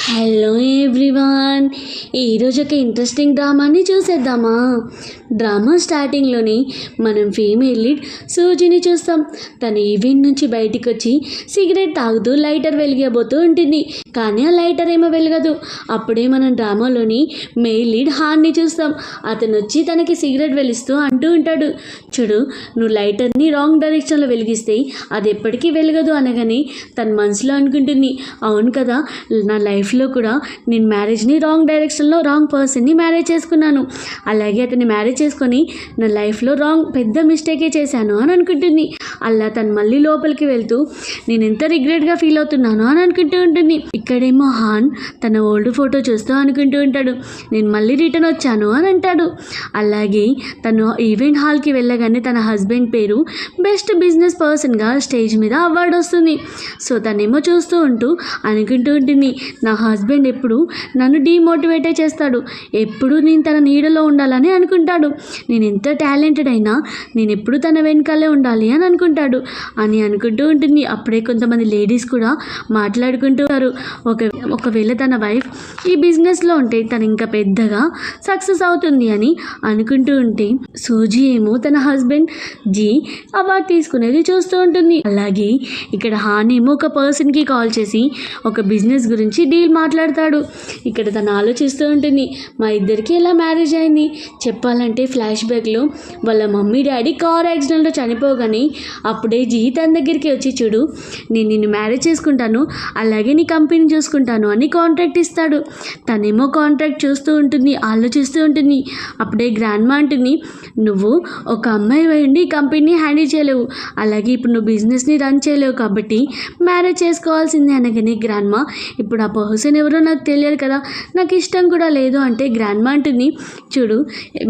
Hello everyone, ఈరోజు ఒక interesting డ్రామాని చూసేద్దామా. డ్రామా స్టార్టింగ్లోని మనం ఫీమేల్ లీడ్ సూజిని చూస్తాం. తను ఈవెంట్ నుంచి బయటికి వచ్చి సిగరెట్ తాగుతూ లైటర్ వెలిగబోతూ ఉంటుంది. కానీ ఆ లైటర్ ఏమో వెలగదు. అప్పుడే మనం డ్రామాలోని మెయిల్ లీడ్ హాన్ని చూస్తాం. అతను వచ్చి తనకి సిగరెట్ వెలిస్తూ అంటూ ఉంటాడు, చూడు నువ్వు లైటర్ని రాంగ్ డైరెక్షన్లో వెలిగిస్తే అది ఎప్పటికీ వెలగదు అనగానే తన మనసులో అనుకుంటుంది, అవును కదా, నా లైఫ్లో కూడా నేను మ్యారేజ్ని రాంగ్ డైరెక్షన్లో రాంగ్ పర్సన్ని మ్యారేజ్ చేసుకున్నాను. అలాగే అతన్ని మ్యారేజ్ చేసుకొని నా లైఫ్లో పెద్ద మిస్టేకే చేశాను అని అనుకుంటుంది. అలా తను మళ్ళీ లోపలికి వెళ్తూ నేను ఎంత రిగ్రెట్గా ఫీల్ అవుతున్నాను అని అనుకుంటూ ఉంటుంది. ఇక్కడేమో హాన్ తన ఓల్డ్ ఫోటో చూస్తూ అనుకుంటూ ఉంటాడు, నేను మళ్ళీ రిటర్న్ వచ్చాను అని అంటాడు. అలాగే తను ఈవెంట్ హాల్కి వెళ్ళగానే తన హస్బెండ్ పేరు బెస్ట్ బిజినెస్ పర్సన్గా స్టేజ్ మీద అవార్డు వస్తుంది. సో తనేమో చూస్తూ ఉంటూ అనుకుంటూ ఉంటుంది, నా హస్బెండ్ ఎప్పుడు నన్ను డీమోటివేటే చేస్తాడు, ఎప్పుడు నేను తన నీడలో ఉండాలని అనుకుంటాడు. నేను ఎంత టాలెంటెడ్ అయినా నేను ఎప్పుడు తన వెనకాలే ఉండాలి అని అనుకుంటాడు అని అనుకుంటూ ఉంటుంది. అప్పుడే కొంతమంది లేడీస్ కూడా మాట్లాడుకుంటారు, ఒకవేళ తన వైఫ్ ఈ బిజినెస్లో ఉంటే తను ఇంకా పెద్దగా సక్సెస్ అవుతుంది అని అనుకుంటూ ఉంటే సూజీ ఏమో తన హస్బెండ్ జీ అవార్డు తీసుకునేది చూస్తూ ఉంటుంది. అలాగే ఇక్కడ హాన్ ఏమో ఒక పర్సన్కి కాల్ చేసి ఒక బిజినెస్ గురించి డీల్ మాట్లాడతాడు. ఇక్కడ తను ఆలోచిస్తూ ఉంటుంది, మా ఇద్దరికి ఎలా మ్యారేజ్ అయింది, చెప్పాలంటే ఫ్లాష్ బ్యాక్లో వాళ్ళ మమ్మీ డాడీ కార్ యాక్సిడెంట్లో చనిపోగానే అప్పుడే జీ తన దగ్గరికి వచ్చి, చూడు నేను నిన్ను మ్యారేజ్ చేసుకుంటాను, అలాగే నీ కంపెనీ చూసుకుంటాను అని కాంట్రాక్ట్ ఇస్తాడు. తనేమో కాంట్రాక్ట్ చూస్తూ ఉంటుంది, ఆలోచిస్తూ ఉంటుంది. అప్పుడే గ్రాండ్ మా అంటుంది, నువ్వు ఒక అమ్మాయి ఉండి కంపెనీని హ్యాండిల్ చేయలేవు, అలాగే ఇప్పుడు నువ్వు బిజినెస్ని రన్ చేయలేవు, కాబట్టి మ్యారేజ్ చేసుకోవాల్సిందే అనగానే గ్రాండ్ మా, ఇప్పుడు ఆ పర్సన్ ఎవరో నాకు తెలియదు కదా, నాకు ఇష్టం కూడా లేదు అంటే గ్రాండ్ మా అంటుంది, చూడు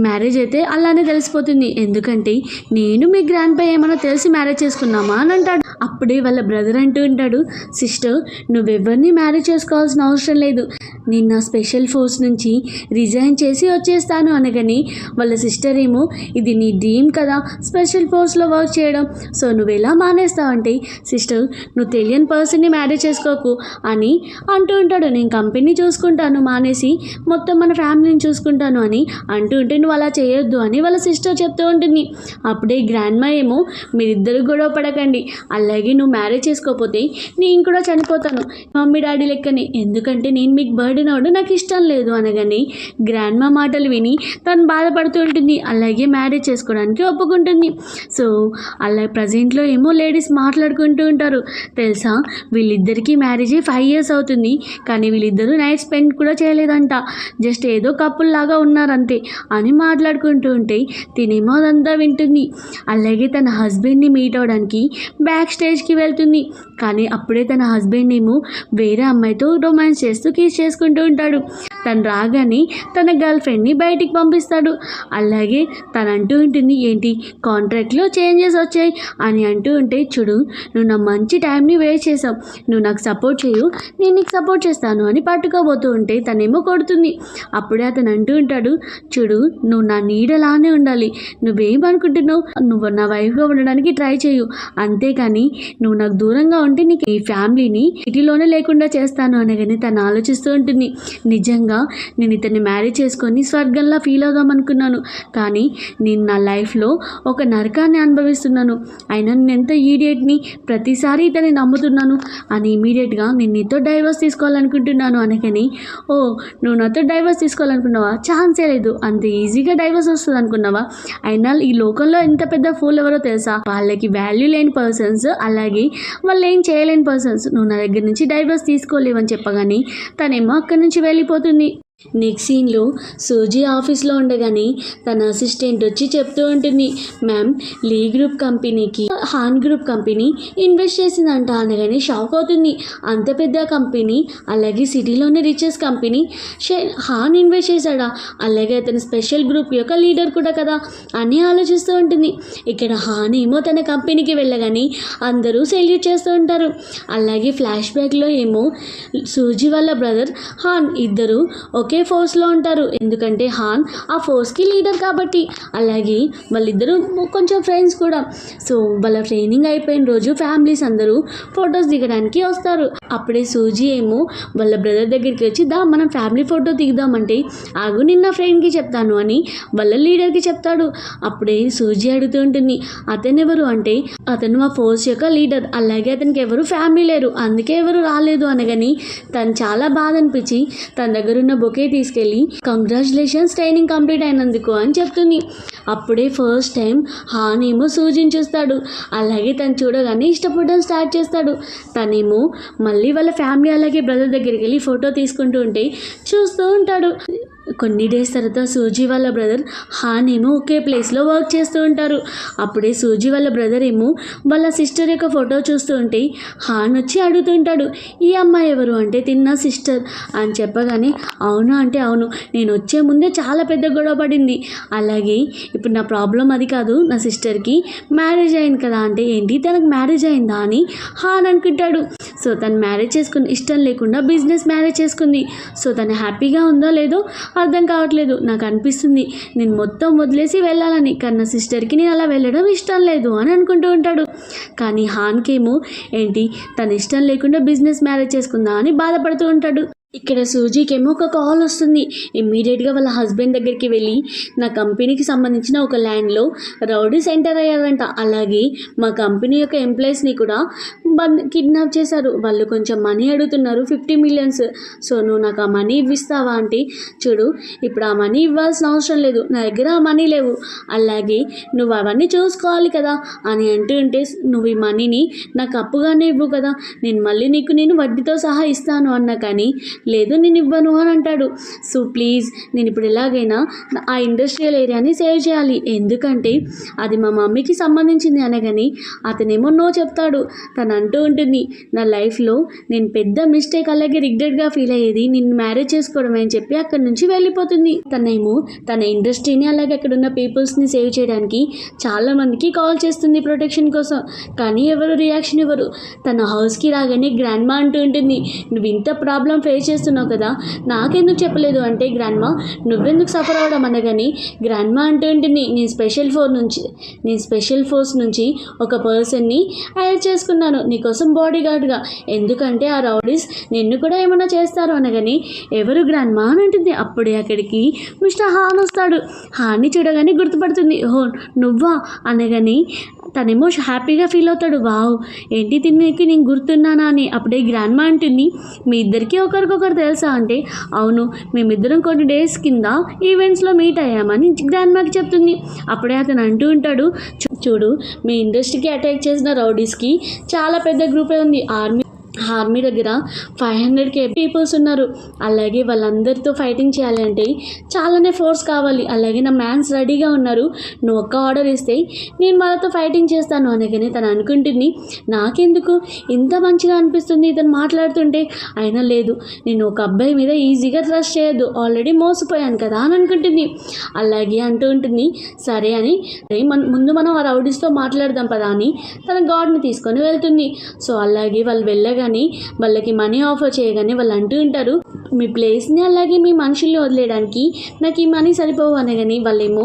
మ్యారేజ్ అయితే అలానే తెలిసిపోతుంది, ఎందుకంటే నేను మీ గ్రాండ్ పై ఏమైనా తెలిసి మ్యారేజ్ చేసుకున్నామా అని అంటాడు. అప్పుడే వాళ్ళ బ్రదర్ అంటూ ఉంటాడు, సిస్టర్ నువ్వెవరిని మ్యారేజ్ చేసుకోవాల్సిన అవసరం లేదు, నేను నా స్పెషల్ ఫోర్స్ నుంచి రిజైన్ చేసి వచ్చేస్తాను అనగానే వాళ్ళ సిస్టర్ ఏమో, ఇది నీ డ్రీమ్ కదా స్పెషల్ ఫోర్స్లో వర్క్ చేయడం, సో నువ్వు ఎలా మానేస్తావంటే, సిస్టర్ నువ్వు తెలియని పర్సన్ని మ్యారేజ్ చేసుకోకు అని అంటూ ఉంటాడు. నేను కంపెనీ చూసుకుంటాను మానేసి మొత్తం మన ఫ్యామిలీని చూసుకుంటాను అని అంటూ ఉంటే, నువ్వు అలా చేయొద్దు అని వాళ్ళ సిస్టర్ చెప్తూ ఉంటుంది. అప్పుడే గ్రాండ్ మా ఏమో, మీరిద్దరు గొడవ పడకండి, అలాగే నువ్వు మ్యారేజ్ చేసుకోకపోతే నేను కూడా చనిపోతాను మమ్మీ డాడీ లెక్కని, ఎందుకంటే నేను మీకు బర్డెన్ అవ్వడం నాకు ఇష్టం లేదు అనగానే గ్రాండ్ మా మాటలు విని తను బాధపడుతూ ఉంటుంది. అలాగే మ్యారేజ్ చేసుకోవడానికి ఒప్పుకుంటుంది. సో అలా ప్రజెంట్లో ఏమో లేడీస్ మాట్లాడుకుంటూ ఉంటారు, తెలుసా వీళ్ళిద్దరికీ మ్యారేజ్ 5 years అవుతుంది, కానీ వీళ్ళిద్దరూ నైట్ స్పెండ్ కూడా చేయలేదంట, జస్ట్ ఏదో కపుల్ లాగా ఉన్నారంతే అని మాట్లాడుకుంటూ ఉంటే తినేమో అదంతా వింటుంది. అలాగే తన హస్బెండ్ని మీట్ అవ్వడానికి బ్యాక్ స్టేజ్కి వెళ్తుంది. కానీ అప్పుడే తన హస్బెండ్ ఏమో వేరే అమ్మాయితో రొమాన్స్ చేస్తూ కిస్ చేసుకుంటూ ఉంటాడు. తను రాగానే తన గర్ల్ ఫ్రెండ్ని బయటికి పంపిస్తాడు. అలాగే తను అంటూ ఉంటుంది, ఏంటి కాంట్రాక్ట్లో చేంజెస్ వచ్చాయి అని అంటూ ఉంటే, చూడు నువ్వు నా మంచి టైంని వేస్ట్ చేసావు, నువ్వు నాకు సపోర్ట్ చేయు, నేను నీకు సపోర్ట్ చేస్తాను అని పట్టుకోబోతూ ఉంటే తనేమో కొడుతుంది. అప్పుడే అతను అంటూ ఉంటాడు, చూడు నువ్వు నా నీడలానే ఉండాలి, నువ్వేమనుకుంటున్నావు, నువ్వు నా వైఫ్గా ఉండడానికి ట్రై చేయు, అంతేకాని నువ్వు నాకు దూరంగా ఉంటే నీకు ఈ ఫ్యామిలీని సిటీలోనే లేకుండా చేస్తాను అనగానే తను ఆలోచిస్తూ ఉంటుంది, నిజంగా నేను ఇతన్ని మ్యారేజ్ చేసుకొని స్వర్గంలా ఫీల్ అవుదాం అనుకున్నాను, కానీ నేను నా లైఫ్లో ఒక నరకాన్ని అనుభవిస్తున్నాను, అయినా నేను ఎంత ఈడియట్ని, ప్రతిసారి ఇతన్ని నమ్ముతున్నాను అని ఇమీడియట్గా నేను నీతో డైవర్స్ తీసుకోవాలనుకుంటున్నాను అనగాని, ఓ నువ్వు నాతో డైవర్స్ తీసుకోవాలనుకున్నావా, ఛాన్సే లేదు, అంత ఈజీగా డైవర్స్ వస్తుంది అనుకున్నావా, అయినా ఈ లోకంలో ఎంత పెద్ద ఫూల్ ఎవరో తెలుసా, వాళ్ళకి వాల్యూ లేని పర్సన్స్, అలాగే వాళ్ళు ఏం చేయలేని పర్సన్స్, నువ్వు నా దగ్గర నుంచి డైవర్స్ తీసుకోలేవని చెప్పగానే తనేమో అక్కడి నుంచి వెళ్ళిపోతుంది. నెక్స్ట్ సీన్లో సూజీ ఆఫీస్లో ఉండగానే తన అసిస్టెంట్ వచ్చి చెప్తూ ఉంటుంది, మ్యామ్ లీ గ్రూప్ కంపెనీకి హాన్ గ్రూప్ కంపెనీ ఇన్వెస్ట్ చేసిందంట అనగానే షాక్ అవుతుంది. అంత పెద్ద కంపెనీ, అలాగే సిటీలోనే రిచెస్ట్ కంపెనీ హాన్ ఇన్వెస్ట్ చేశాడా, అలాగే అతని స్పెషల్ గ్రూప్ యొక్క లీడర్ కూడా కదా అని ఆలోచిస్తూ ఉంటుంది. ఇక్కడ హాన్ ఏమో తన కంపెనీకి వెళ్ళగానే అందరూ సెల్యూట్ చేస్తూ ఉంటారు. అలాగే ఫ్లాష్ బ్యాక్లో ఏమో సూజీ వాళ్ళ బ్రదర్ హాన్ ఇద్దరు ఒకే ఫోర్స్లో ఉంటారు, ఎందుకంటే హాన్ ఆ ఫోర్స్కి లీడర్ కాబట్టి. అలాగే వాళ్ళిద్దరూ కొంచెం ఫ్రెండ్స్ కూడా. సో వాళ్ళ ట్రైనింగ్ అయిపోయిన రోజు ఫ్యామిలీస్ అందరూ ఫొటోస్ దిగడానికి వస్తారు. అప్పుడే సూజీ ఏమో వాళ్ళ బ్రదర్ దగ్గరికి వచ్చి మనం ఫ్యామిలీ ఫోటో దిగుదామంటే ఆగు నిన్న ఫ్రెండ్కి చెప్తాను అని వాళ్ళ లీడర్కి చెప్తాడు. అప్పుడే సూజీ అడుగుతూ ఉంటుంది, అతను ఎవరు అంటే అతను మా ఫోర్స్ యొక్క లీడర్, అలాగే అతనికి ఎవరు ఫ్యామిలీ లేరు, అందుకే ఎవరు రాలేదు అనగాని తను చాలా బాధ అనిపించి తన దగ్గర ఉన్న బొకే తీసుకెళ్ళి కంగ్రాచులేషన్స్ ట్రైనింగ్ కంప్లీట్ అయినందుకు అని చెప్తుంది. అప్పుడే ఫస్ట్ టైం హాన్ ఏమో సూజీని చూస్తాడు. అలాగే తను చూడగానే ఇష్టపడడం స్టార్ట్ చేస్తాడు. తనేమో మళ్ళీ వాళ్ళ ఫ్యామిలీ అలాగే బ్రదర్ దగ్గరికి వెళ్ళి ఫోటో తీసుకుంటూ ఉంటే చూస్తూ ఉంటాడు. కొన్ని డేస్ తర్వాత సూజీ వాళ్ళ బ్రదర్ హాన్ ఏమో ఒకే ప్లేస్లో వర్క్ చేస్తూ ఉంటారు. అప్పుడే సూజీ వాళ్ళ బ్రదర్ ఏమో వాళ్ళ సిస్టర్ యొక్క ఫోటో చూస్తూ ఉంటే హాన్ వచ్చి అడుగుతుంటాడు, ఈ అమ్మాయి ఎవరు అంటే తిన్న సిస్టర్ అని చెప్పగానే అవును అంటే అవును, నేను వచ్చే ముందే చాలా పెద్ద గొడవ పడింది, అలాగే ఇప్పుడు నా ప్రాబ్లం అది కాదు, నా సిస్టర్కి మ్యారేజ్ అయింది కదా అంటే ఏంటి తనకు మ్యారేజ్ అయిందా అని హాన్ అనుకుంటాడు. సో తను మ్యారేజ్ చేసుకుని ఇష్టం లేకుండా బిజినెస్ మ్యారేజ్ చేసుకుంది. సో తను హ్యాపీగా ఉందో లేదో అర్థం కావట్లేదు, నాకు అనిపిస్తుంది నేను మొత్తం వదిలేసి వెళ్ళాలని, కానీ నా సిస్టర్కి నేను అలా వెళ్ళడం ఇష్టం లేదు అని అనుకుంటూ ఉంటాడు. కానీ హాన్కేమో ఏంటి తన ఇష్టం లేకుండా బిజినెస్ మ్యారేజ్ చేసుకుందా అని బాధపడుతూ ఉంటాడు. ఇక్కడ సూజీకేమో ఒక కాల్ వస్తుంది. ఇమ్మీడియట్గా వాళ్ళ హస్బెండ్ దగ్గరికి వెళ్ళి నా కంపెనీకి సంబంధించిన ఒక ల్యాండ్లో రౌడీస్ ఎంటర్ అయ్యారంట, అలాగే మా కంపెనీ యొక్క ఎంప్లాయీస్ని కూడా కిడ్నాప్ చేశారు, వాళ్ళు కొంచెం మనీ అడుగుతున్నారు 50 మిలియన్స్, సో నువ్వు నాకు ఆ మనీ ఇవ్విస్తావా అంటే చూడు ఇప్పుడు ఆ మనీ ఇవ్వాల్సిన అవసరం లేదు, నా దగ్గర ఆ మనీ లేవు, అలాగే నువ్వు అవన్నీ చూసుకోవాలి కదా అని అంటూ ఉంటే నువ్వు ఈ మనీని నాకు అప్పుగానే ఇవ్వు కదా, నేను మళ్ళీ నేను వడ్డీతో సహా ఇస్తాను అన్నా కానీ లేదు నేను ఇవ్వను అని అంటాడు. సో ప్లీజ్ నేను ఇప్పుడు ఎలాగైనా ఆ ఇండస్ట్రియల్ ఏరియాని సేవ్ చేయాలి, ఎందుకంటే అది మా మమ్మీకి సంబంధించింది అనగాని అతనేమో నో చెప్తాడు. తను అంటూ ఉంటుంది, నా లైఫ్లో నేను పెద్ద మిస్టేక్ అలాగే రిగ్రెట్గా ఫీల్ అయ్యేది నిన్ను మ్యారేజ్ చేసుకోవడమే అని చెప్పి అక్కడి నుంచి వెళ్ళిపోతుంది. తనేమో తన ఇండస్ట్రీని అలాగే అక్కడ ఉన్న పీపుల్స్ని సేవ్ చేయడానికి చాలామందికి కాల్ చేస్తుంది ప్రొటెక్షన్ కోసం, కానీ ఎవరు రియాక్షన్ ఇవ్వరు. తన హౌస్కి రాగానే గ్రాండ్ మా అంటూ ఉంటుంది, నువ్వు ఇంత ప్రాబ్లం ఫేస్ చేస్తున్నావు కదా నాకెందుకు చెప్పలేదు అంటే గ్రాండ్ మా నువ్వెందుకు సఫర్ అవ్వడం అనగాని గ్రాండ్ మా అంటూ ఉంటుంది, నేను స్పెషల్ ఫోర్స్ నుంచి ఒక పర్సన్ని హైర్ చేసుకున్నాను నీకోసం బాడీ గార్డ్గా, ఎందుకంటే ఆ రౌడీస్ నిన్ను కూడా ఏమైనా చేస్తారు అనగాని ఎవరు గ్రాండ్ మా అని అంటుంది. అప్పుడే అక్కడికి మిస్టర్ హాన్ వస్తాడు. హాన్ని చూడగానే గుర్తుపడుతుంది, ఓహో నువ్వా అనగాని తనేమో హ్యాపీగా ఫీల్ అవుతాడు, వావ్ ఏంటి తిన్నకి నేను గుర్తున్నానా అని. అప్పుడే గ్రాండ్ మా అంటుంది, మీ ఇద్దరికి ఒకరికొకరు తెలుసా అంటే అవును మేమిద్దరం కొన్ని డేస్ కింద ఈవెంట్స్లో మీట్ అయ్యామని గ్రాండ్ మాకి చెప్తుంది. అప్పుడే అతను అంటూ ఉంటాడు, చూడు మీ ఇండస్ట్రీకి అటాక్ చేసిన రౌడీస్కి చాలా పెద్ద గ్రూపే ఉంది, ఆర్మీ దగ్గర 500K పీపుల్స్ ఉన్నారు, అలాగే వాళ్ళందరితో ఫైటింగ్ చేయాలి అంటే చాలానే ఫోర్స్ కావాలి, అలాగే నా మ్యాన్స్ రెడీగా ఉన్నారు, నువ్వు ఒక్క ఆర్డర్ ఇస్తే నేను వాళ్ళతో ఫైటింగ్ చేస్తాను అనగానే తను అనుకుంటుంది, నాకెందుకు ఇంత మంచిగా అనిపిస్తుంది ఇతను మాట్లాడుతుంటే, అయినా లేదు నేను ఒక అబ్బాయి మీద ఈజీగా ట్రస్ట్ చేయొద్దు, ఆల్రెడీ మోసపోయాను కదా అని అనుకుంటుంది. అలాగే అంటూ ఉంటుంది, సరే అని ముందు మనం ఆ రౌడీస్తో మాట్లాడదాం పదా అని తన గార్డ్ని తీసుకొని వెళ్తుంది. సో అలాగే వాళ్ళు వెళ్ళగానే వాళ్ళకి మనీ ఆఫర్ చేయగానే వాళ్ళు అంటూ ఉంటారు, మీ ప్లేస్ని అలాగే మీ మనుషుల్ని వదిలేయడానికి నాకు ఈ మనీ సరిపోవు అనగాని వాళ్ళేమో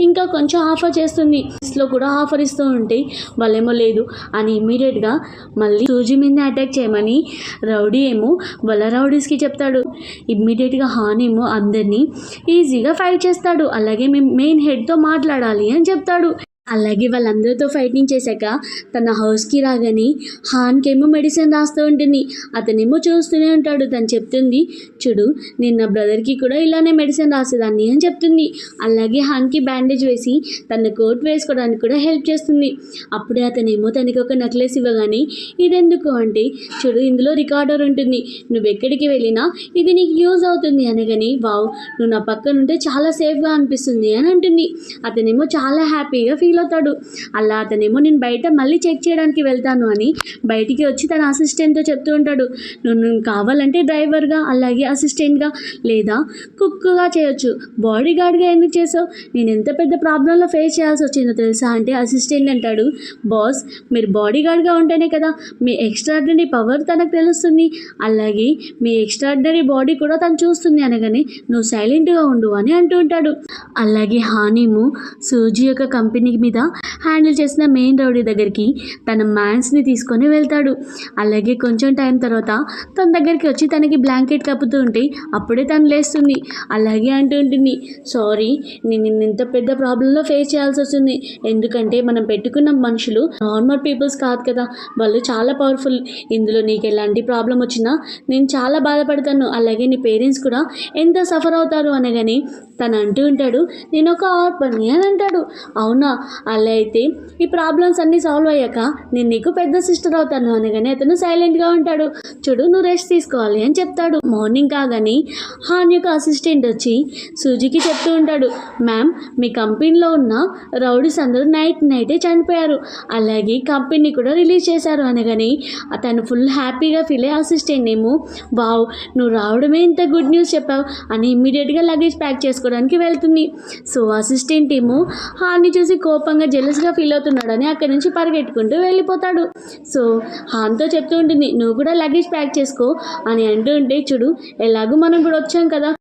ఇంకా కొంచెం ఆఫర్ చేస్తుంది, లో కూడా ఆఫర్ ఇస్తూ ఉంటే వాళ్ళేమో లేదు అని ఇమ్మీడియట్గా మళ్ళీ సూజీ మీద అటాక్ చేయమని రౌడీ ఏమో వాళ్ళ రౌడీస్కి చెప్తాడు. ఇమ్మీడియట్గా హాన్ ఏమో అందరినీ ఈజీగా ఫైట్ చేస్తాడు, అలాగే మేము మెయిన్ హెడ్తో మాట్లాడాలి అని చెప్తాడు. అలాగే వాళ్ళందరితో ఫైటింగ్ చేశాక తన హౌస్కి రాగానే హాన్కేమో మెడిసిన్ రాస్తూ ఉంటుంది. అతనేమో చూస్తూనే ఉంటాడు. తను చెప్తుంది, చూడు నేను నా బ్రదర్కి కూడా ఇలానే మెడిసిన్ రాసేదాన్ని అని చెప్తుంది. అలాగే హాన్కి బ్యాండేజ్ వేసి తన కోట్ వేసుకోవడానికి కూడా హెల్ప్ చేస్తుంది. అప్పుడే అతనేమో తనకి ఒక నెక్లెస్ ఇవ్వగానే ఇదెందుకు అంటే చూడు ఇందులో రికార్డర్ ఉంటుంది, నువ్వు ఎక్కడికి వెళ్ళినా ఇది నీకు యూజ్ అవుతుంది అనగాని వావ్ నువ్వు నా పక్కన ఉంటే చాలా సేఫ్గా అనిపిస్తుంది అని అంటుంది. అతనేమో చాలా హ్యాపీగా ఫీల్ ఫీల్ అవుతాడు. అలా అతనేమో నేను బయట మళ్ళీ చెక్ చేయడానికి వెళ్తాను అని బయటికి వచ్చి తన అసిస్టెంట్తో చెప్తూ ఉంటాడు. నువ్వు కావాలంటే డ్రైవర్గా, అలాగే అసిస్టెంట్గా లేదా కుక్గా చేయొచ్చు, బాడీ గార్డ్గా ఎందుకు చేసావు? నేను ఎంత పెద్ద ప్రాబ్లంలో ఫేస్ చేయాల్సి వచ్చిందో తెలుసా అంటే అసిస్టెంట్ అంటాడు, బాస్ మీరు బాడీ గార్డ్గా ఉంటేనే కదా మీ ఎక్స్ట్రాడినరీ పవర్ తనకు తెలుస్తుంది, అలాగే మీ ఎక్స్ట్రాడినరీ బాడీ కూడా తను చూస్తుంది అనగానే నువ్వు సైలెంట్గా ఉండు అని అంటూ ఉంటాడు. అలాగే హానీము సూజీ యొక్క కంపెనీ మీద హ్యాండిల్ చేసిన మెయిన్ రౌడీ దగ్గరికి తన మ్యాన్స్ని తీసుకొని వెళ్తాడు. అలాగే కొంచెం టైం తర్వాత తన దగ్గరికి వచ్చి తనకి బ్లాంకెట్ కప్పుతూ ఉంటే అప్పుడే తను లేస్తుంది. అలాగే అంటూ ఉంటుంది, సారీ నేను ఇంత పెద్ద ప్రాబ్లంలో ఫేస్ చేయాల్సి వస్తుంది, ఎందుకంటే మనం పెట్టుకున్న మనుషులు నార్మల్ పీపుల్స్ కాదు కదా, వాళ్ళు చాలా పవర్ఫుల్, ఇందులో నీకు ఎలాంటి ప్రాబ్లం వచ్చినా నేను చాలా బాధపడతాను, అలాగే నీ పేరెంట్స్ కూడా ఎంత సఫర్ అవుతారు అనగానే తను అంటూ ఉంటాడు, నేను ఒక ఆర్ఫన్ని అని అంటాడు. అవునా, అలా అయితే ఈ ప్రాబ్లమ్స్ అన్నీ సాల్వ్ అయ్యాక నేను నీకు పెద్ద సిస్టర్ అవుతాను అనగానే అతను సైలెంట్గా ఉంటాడు. చూడు నువ్వు రెస్ట్ తీసుకోవాలి అని చెప్తాడు. మార్నింగ్ కాగానే హాన్ యొక్క అసిస్టెంట్ వచ్చి సూజీకి చెప్తూ ఉంటాడు, మ్యామ్ మీ కంపెనీలో ఉన్న రౌడీస్ అందరూ నైటే చనిపోయారు, అలాగే కంపెనీ కూడా రిలీజ్ చేశారు అనగానే అతను ఫుల్ హ్యాపీగా ఫీల్ అయ్యి అసిస్టెంట్ ఏమో వావ్ నువ్వు రావడమే ఇంత గుడ్ న్యూస్ చెప్పావు అని ఇమ్మీడియట్గా లగేజ్ ప్యాక్ చేసుకోవడానికి వెళ్తుంది. సో అసిస్టెంట్ ఏమో హాన్ని చూసి కోపంగా జెలస్గా ఫీల్ అవుతున్నాడని అక్కడి నుంచి పరిగెట్టుకుంటూ వెళ్ళిపోతాడు. సో హాన్తో చెప్తూ ఉంటుంది, నువ్వు కూడా లగేజ్ ప్యాక్ చేసుకో అని అంటూ ఉంటే, చూడు ఎలాగో మనం కూడా వచ్చాం కదా,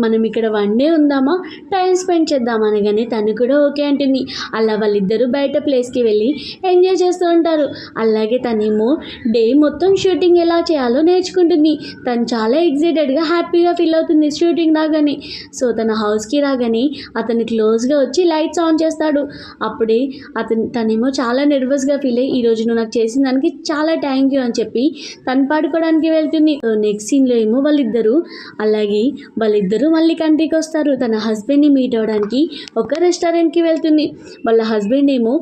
మనం ఇక్కడ వన్ డే ఉందామా, టైం స్పెండ్ చేద్దాం అనగానే తను కూడా ఓకే అంటుంది. అలా వాళ్ళిద్దరూ బయట ప్లేస్కి వెళ్ళి ఎంజాయ్ చేస్తూ ఉంటారు. అలాగే తనేమో డే మొత్తం షూటింగ్ ఎలా చేయాలో నేర్చుకుంటుంది. తను చాలా ఎగ్జైటెడ్గా హ్యాపీగా ఫీల్ అవుతుంది షూటింగ్ రాగానే. సో తన హౌస్కి రాగానే అతను క్లోజ్గా వచ్చి లైట్స్ ఆన్ చేస్తాడు. అప్పుడే తనేమో చాలా నర్వస్గా ఫీల్ అయ్యి ఈరోజు నువ్వు నాకు చేసిన దానికి చాలా థ్యాంక్ యూ అని చెప్పి తను పాడుకోవడానికి వెళ్తుంది. నెక్స్ట్ సీన్లో ఏమో వాళ్ళిద్దరూ మళ్ళీ కంట్రీకి వస్తారు. తన హస్బెండ్ని మీట్ అవ్వడానికి ఒక రెస్టారెంట్కి వెళ్తుంది. వాళ్ళ హస్బెండ్ ఏమో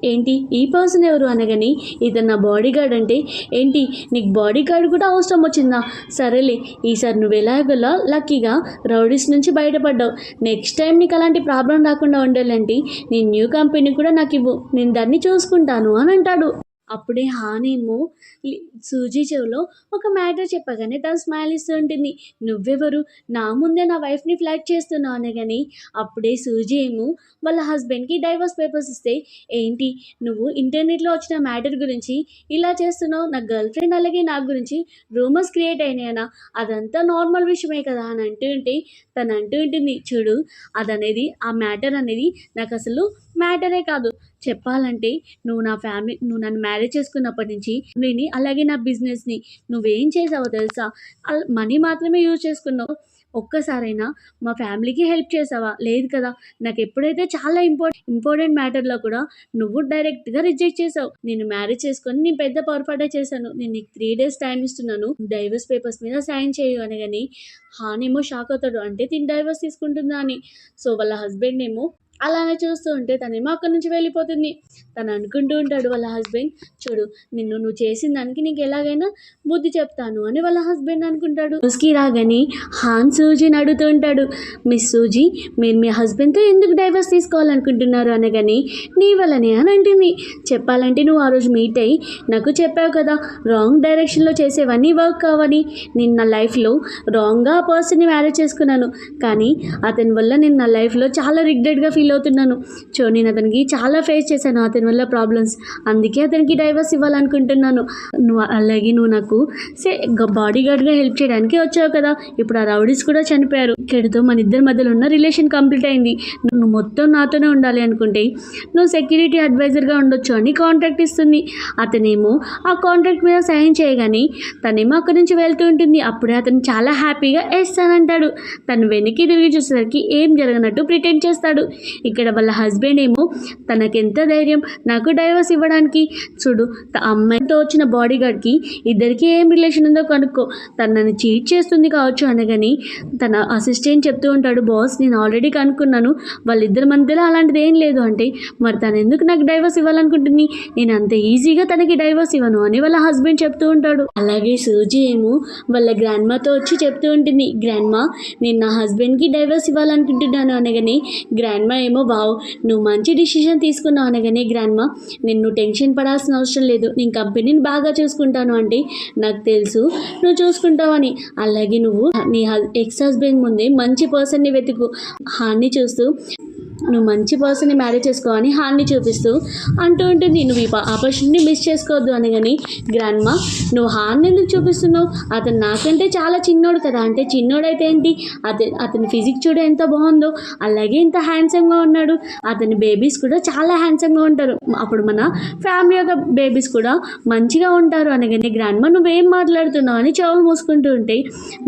ఏంటి ఈ పర్సన్ ఎవరు అనగానే ఇతను నా బాడీ గార్డ్ అంటే, ఏంటి నీకు బాడీ గార్డ్ కూడా అవసరం వచ్చిందా, సరేలే ఈసారి నువ్వు ఎలాగోలా లక్కీగా రౌడీస్ నుంచి బయటపడ్డావు, నెక్స్ట్ టైం నీకు అలాంటి ప్రాబ్లం రాకుండా ఉండాలంటే నీ న్యూ కంపెనీ కూడా నాకు ఇవ్వు, నేను దాన్ని చూసుకుంటాను అని అంటాడు. అప్పుడే హానేమో సూజీ చెవిలో ఒక మ్యాటర్ చెప్పగానే తను స్మైల్ ఇస్తూ ఉంటుంది. నువ్వెవరు, నా ముందే నా వైఫ్ని ఫ్లాట్ చేస్తున్నావు అనగాని అప్పుడే సూజీ ఏమో వాళ్ళ హస్బెండ్కి డైవర్స్ పేపర్స్ ఇస్తే, ఏంటి నువ్వు ఇంటర్నెట్లో వచ్చిన మ్యాటర్ గురించి ఇలా చేస్తున్నావు, నా గర్ల్ ఫ్రెండ్ అలాగే నా గురించి రూమర్స్ క్రియేట్ అయినాయనా, అదంతా నార్మల్ విషయమే కదా అని అంటూ ఉంటే తను అంటూ ఉంటుంది, చూడు అదనేది ఆ మ్యాటర్ అనేది నాకు అసలు మ్యాటరే కాదు, చెప్పాలంటే నువ్వు నన్ను మ్యారేజ్ చేసుకున్నప్పటి నుంచి నేను అలాగే నా బిజినెస్ని నువ్వేం చేసావో తెలుసా, మనీ మాత్రమే యూజ్ చేసుకున్నావు, ఒక్కసారైనా మా ఫ్యామిలీకి హెల్ప్ చేసావా, లేదు కదా, నాకు ఎప్పుడైతే చాలా ఇంపార్టెంట్ మ్యాటర్లో కూడా నువ్వు డైరెక్ట్గా రిజెక్ట్ చేసావు, నేను మ్యారేజ్ చేసుకొని నేను పెద్ద పొరపాటే చేశాను, నేను నీకు 3 days టైం ఇస్తున్నాను, డైవర్స్ పేపర్స్ మీద సైన్ చేయు అనగాని హానేమో షాక్ అవుతాడు, అంటే తిని డైవర్స్ తీసుకుంటుందా అని. సో వాళ్ళ హస్బెండ్ ఏమో అలానే చూస్తూ ఉంటే తనేమో అక్కడి నుంచి వెళ్ళిపోతుంది. తను అనుకుంటూ ఉంటాడు వాళ్ళ హస్బెండ్, చూడు నువ్వు చేసిన దానికి నీకు ఎలాగైనా బుద్ధి చెప్తాను అని వాళ్ళ హస్బెండ్ అనుకుంటాడు. హౌస్కి రాగానే హాన్ సూజీని అడుగుతూ ఉంటాడు, మిస్ సూజీ మీరు మీ హస్బెండ్తో ఎందుకు డైవర్స్ తీసుకోవాలనుకుంటున్నారు అనగానే నీ వల్లనే అని అంటుంది. చెప్పాలంటే నువ్వు ఆ రోజు మీట్ అయ్యి నాకు చెప్పావు కదా రాంగ్ డైరెక్షన్లో చేసేవన్నీ వర్క్ కావని, నేను నా లైఫ్లో రాంగ్గా ఆ పర్సన్ని మ్యారేజ్ చేసుకున్నాను, కానీ అతని వల్ల నేను నా లైఫ్లో చాలా రిగ్రెట్గా ఫీల్ అవుతున్నాను. నేను అతనికి చాలా ఫేస్ చేశాను అతని వల్ల ప్రాబ్లమ్స్, అందుకే అతనికి డైవర్స్ ఇవ్వాలనుకుంటున్నాను. నువ్వు నాకు బాడీ గార్డ్గా హెల్ప్ చేయడానికి వచ్చావు కదా, ఇప్పుడు ఆ రౌడీస్ కూడా చనిపోయారు, ఇక్కడితో మన ఇద్దరి మధ్యలో ఉన్న రిలేషన్ కంప్లీట్ అయింది, నువ్వు మొత్తం నాతోనే ఉండాలి అనుకుంటే నువ్వు సెక్యూరిటీ అడ్వైజర్గా ఉండొచ్చు అని కాంట్రాక్ట్ ఇస్తుంది. అతనేమో ఆ కాంట్రాక్ట్ మీద సైన్ చేయగానే తనేమో అక్కడి నుంచి వెళ్తూ ఉంటుంది. అప్పుడే అతను చాలా హ్యాపీగా ఎస్ అని అంటాడు. తను వెనక్కి తిరిగి చూసేసరికి ఏం జరగనట్టు ప్రిటెండ్ చేస్తాడు. ఇక్కడ వాళ్ళ హస్బెండ్ ఏమో తనకెంత ధైర్యం నాకు డైవర్స్ ఇవ్వడానికి, చూడు అమ్మాయితో వచ్చిన బాడీ గార్డ్కి ఇద్దరికి ఏం రిలేషన్ ఉందో కనుక్కో, తను నన్ను చీట్ చేస్తుంది కావచ్చు అనగాని తన అసిస్టెంట్ చెప్తూ ఉంటాడు, బాస్ నేను ఆల్రెడీ కనుక్కున్నాను వాళ్ళిద్దరి మధ్యలో అలాంటిది ఏం లేదు అంటే, మరి తను ఎందుకు నాకు డైవర్స్ ఇవ్వాలనుకుంటుంది, నేను అంత ఈజీగా తనకి డైవర్స్ ఇవ్వను అని వాళ్ళ హస్బెండ్ చెప్తూ ఉంటాడు. అలాగే సూజీ ఏమో వాళ్ళ గ్రాండ్మాతో వచ్చి చెప్తూ ఉంటుంది, గ్రాండ్మా నేను నా హస్బెండ్కి డైవర్స్ ఇవ్వాలనుకుంటున్నాను అనగానే గ్రాండ్మా ఏమో వావ్ నువ్వు మంచి డిసిషన్ తీసుకున్నావు అనగానే గ్రాండ్మా నేను టెన్షన్ పడాల్సిన అవసరం లేదు, నేను కంపెనీని బాగా చూసుకుంటాను అంటే నాకు తెలుసు నువ్వు చూసుకుంటావని. అలాగే నువ్వు నీ ఎక్స్ హస్బెండ్ ముందే మంచి పర్సన్ని వెతుకు, హాన్ని చూస్తూ నువ్వు మంచి పర్సన్ని మ్యారేజ్ చేసుకోవని హాన్ని చూపిస్తూ అంటూ ఉంటుంది. నువ్వు ఈ ఆపర్చునిటీ మిస్ చేసుకోవద్దు అనగాని గ్రాండ్మా నువ్వు హాన్ని ఎందుకు చూపిస్తున్నావు, అతను నాకంటే చాలా చిన్నోడు కదా. అంటే చిన్నోడైతే ఏంటి, అతని ఫిజిక్ చూడ ఎంత బాగుందో, అలాగే ఇంత హ్యాండ్సమ్గా ఉన్నాడు. అతని బేబీస్ కూడా చాలా హ్యాండ్సమ్గా ఉంటారు, అప్పుడు మన ఫ్యామిలీ యొక్క బేబీస్ కూడా మంచిగా ఉంటారు అనగానే గ్రాండ్మా నువ్వేం మాట్లాడుతున్నావు అని చెవులు మూసుకుంటూ ఉంటే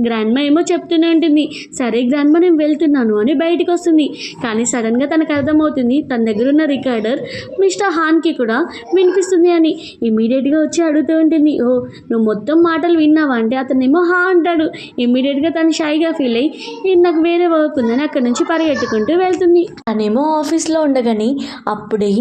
గ్రాండ్మా ఏమో చెప్తూనే ఉంటుంది. సరే గ్రాండ్మా నేను వెళ్తున్నాను అని బయటికి వస్తుంది. కానీ సడన్గా తనకు అర్థమవుతుంది తన దగ్గర ఉన్న రికార్డర్ మిస్టర్ హాన్కి కూడా వినిపిస్తుంది అని. ఇమీడియట్గా వచ్చి అడుగుతూ ఉంటుంది, ఓ నువ్వు మొత్తం మాటలు విన్నావా అంటే అతనేమో హా అంటాడు. ఇమీడియట్గా తను షైగా ఫీల్ అయ్యి ఇది నాకు వేరే వర్క్ ఉందని అక్కడి నుంచి పరిగెట్టుకుంటూ వెళ్తుంది. తనేమో ఆఫీస్లో ఉండగానే అప్పుడే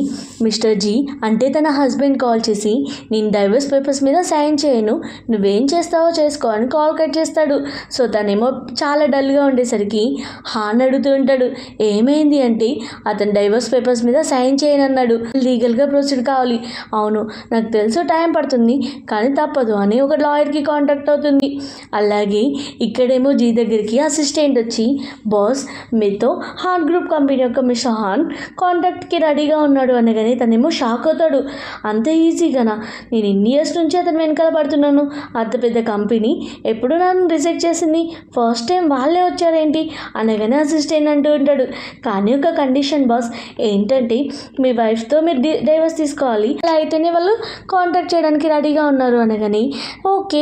మిస్టర్ జీ అంటే తన హస్బెండ్ కాల్ చేసి నేను డైవర్స్ పేపర్స్ మీద సైన్ చేయను, నువ్వేం చేస్తావో చేసుకో అని కాల్ కట్ చేస్తాడు. సో తనేమో చాలా డల్గా ఉండేసరికి హాన్ అడుగుతూ ఉంటాడు ఏమైంది అంటే అతను డైవర్స్ పేపర్స్ మీద సైన్ చేయనన్నాడు, లీగల్గా ప్రొసీడ్ కావాలి. అవును నాకు తెలుసు టైం పడుతుంది కానీ తప్పదు అని ఒక లాయర్కి కాంటాక్ట్ అవుతుంది. అలాగే ఇక్కడేమో జీ దగ్గరికి అసిస్టెంట్ వచ్చి బాస్ మీతో హాన్ గ్రూప్ కంపెనీ యొక్క మిస్టర్ హాన్ కాంటాక్ట్కి రెడీగా ఉన్నాడు అనగానే తనేమో షాక్ అవుతాడు. అంత ఈజీగానా, నేను ఇన్ని ఇయర్స్ నుంచి అతను వెనకాల పడుతున్నాను, అంత పెద్ద కంపెనీ ఎప్పుడు నన్ను రిజెక్ట్ చేసింది, ఫస్ట్ టైం వాళ్ళే వచ్చారేంటి అనగానే అసిస్టెంట్ అంటూ ఉంటాడు. కానీ ఒక కండిషన్ బాస్ ఏంటంటే మీ వైఫ్తో మీరు డైవర్స్ తీసుకోవాలి, అలా అయితేనే వాళ్ళు కాంటాక్ట్ చేయడానికి రెడీగా ఉన్నారు అనగాని ఓకే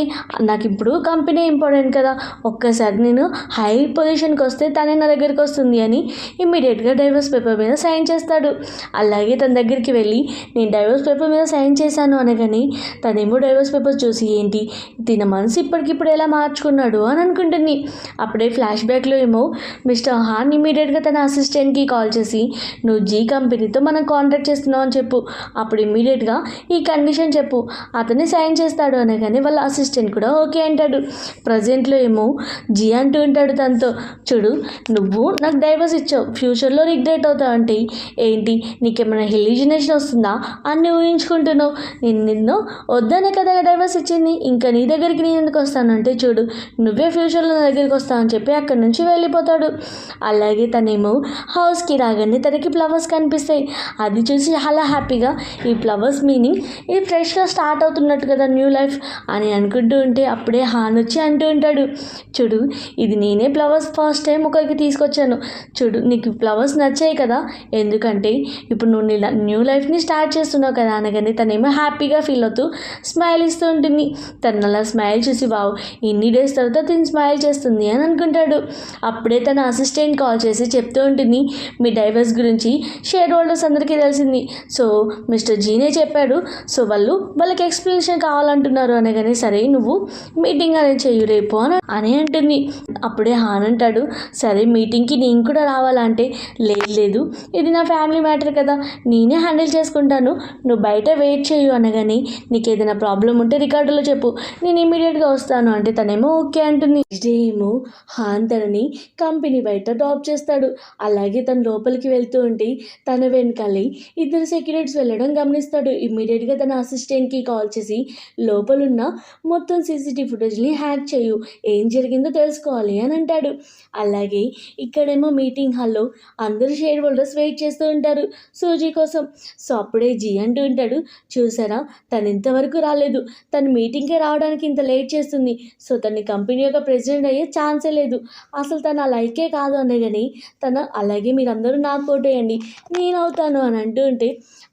నాకు ఇప్పుడు కంపెనీ ఇంపార్టెంట్ కదా, ఒక్కసారి నేను హై పొజిషన్కి వస్తే తనే నా దగ్గరికి వస్తుంది అని ఇమ్మీడియట్గా డైవర్స్ పేపర్ మీద సైన్ చేస్తాడు. అలాగే తన దగ్గరికి వెళ్ళి నేను డైవర్స్ పేపర్ మీద సైన్ చేశాను అనగాని తనేమో డైవర్స్ పేపర్ చూసి ఏంటి తిన మనసు ఇప్పటికిప్పుడు ఎలా మార్చుకున్నాడు అని అనుకుంటుంది. అప్పుడే ఫ్లాష్ బ్యాక్లో ఏమో మిస్టర్ హాన్ ఇమ్మీడియట్గా తన అసిస్టెంట్కి కాల్ చేసి నువ్వు జీ కంపెనీతో మనం కాంటాక్ట్ చేస్తున్నావు అని చెప్పు, అప్పుడు ఇమ్మీడియట్గా ఈ కండిషన్ చెప్పు అతన్ని సైన్ చేస్తాడు అనగానే వాళ్ళ అసిస్టెంట్ కూడా ఓకే అంటాడు. ప్రజెంట్లో ఏమో జీ అంటూ ఉంటాడు తనతో, చూడు నువ్వు నాకు డైవర్స్ ఇచ్చావు, ఫ్యూచర్లో రిగ్రెట్ అవుతావు అంటే ఏంటి నీకేమైనా హెలిజినేషన్ వస్తుందా అని ఊహించుకుంటున్నావు, నేను నిన్ను వద్దనే కదా డైవర్స్ ఇచ్చింది, ఇంకా నీ దగ్గరికి నేను ఎందుకు వస్తాను అంటే చూడు నువ్వే ఫ్యూచర్లో నా దగ్గరికి వస్తావు అని చెప్పి అక్కడి నుంచి వెళ్ళిపోతాడు. అలాగే తనేమో హౌస్కి రాగానే తనకి ఫ్లవర్స్ కనిపిస్తాయి, అది చూసి చాలా హ్యాపీగా ఈ ఫ్లవర్స్ మీనింగ్ ఇది ఫ్రెష్గా స్టార్ట్ అవుతున్నట్టు కదా న్యూ లైఫ్ అని అనుకుంటూ ఉంటే అప్పుడే హాన్ వచ్చి అంటూ ఉంటాడు, చూడు ఇది నేనే ఫ్లవర్స్ ఫస్ట్ టైం ఒకరికి తీసుకొచ్చాను, చూడు నీకు ఫ్లవర్స్ నచ్చాయి కదా ఎందుకంటే ఇప్పుడు నువ్వు నీ న్యూ లైఫ్ని స్టార్ట్ చేస్తున్నావు కదా అనగానే తనేమో హ్యాపీగా ఫీల్ అవుతూ స్మైల్ ఇస్తూ ఉంటుంది. తను అలా స్మైల్ చూసి వావ్ ఇన్ని డేస్ తర్వాత తిని స్మైల్ చేస్తుంది అని అనుకుంటాడు. అప్పుడే తన అసిస్టెంట్ కాల్ చేసి చెప్తూ ఉంటుంది మీ డైవర్స్ గురించి షేర్ హోల్డర్స్ అందరికీ తెలిసింది, సో మిస్టర్ జీనే చెప్పాడు, సో వాళ్ళకి ఎక్స్ప్లెనేషన్ కావాలంటున్నారు అనగానే సరే నువ్వు మీటింగ్ అరేంజ్ చెయ్యి రేపు అని అంటుంది. అప్పుడే హాన్ అంటాడు సరే మీటింగ్కి నేను కూడా రావాలంటే లేదు ఇది నా ఫ్యామిలీ మ్యాటర్ కదా నేనే హ్యాండిల్ చేసుకుంటాను, నువ్వు బయట వెయిట్ చేయు అనగానే నీకు ఏదైనా ప్రాబ్లం ఉంటే రికార్డులో చెప్పు నేను ఇమీడియట్గా వస్తాను అంటే తనేమో ఓకే అంటుంది. నెక్స్ట్ డే ఏమో హాన్ తనని కంపెనీ బయట డ్రాప్ చేస్తాడు. అలాగే తను లోపలికి వెళ్తూ ఉంటే తన వెనకాలే ఇద్దరు సెక్యూరిటీస్ వెళ్ళడం గమనిస్తాడు. ఇమ్మీడియట్గా తన అసిస్టెంట్కి కాల్ చేసి లోపలున్న మొత్తం సీసీటీవీ ఫుటేజ్ని హ్యాక్ చేయు, ఏం జరిగిందో తెలుసుకోవాలి అని అంటాడు. అలాగే ఇక్కడేమో మీటింగ్ హాల్లో అందరూ షేర్ హోల్డర్స్ వెయిట్ చేస్తూ ఉంటారు సూజీ కోసం. సో అప్పుడే జీ అంటూ ఉంటాడు, చూసారా తను ఇంతవరకు రాలేదు, తను మీటింగ్కే రావడానికి ఇంత లేట్ చేస్తుంది, సో తన కంపెనీ యొక్క ప్రెసిడెంట్ అయ్యే ఛాన్సే లేదు, అసలు తను ఆ లైకే కాదు అనే కానీ తను అలాగే మీరందరూ నాకు ఓటేయండి నేను అవుతాను అని అంటూ ఉంటే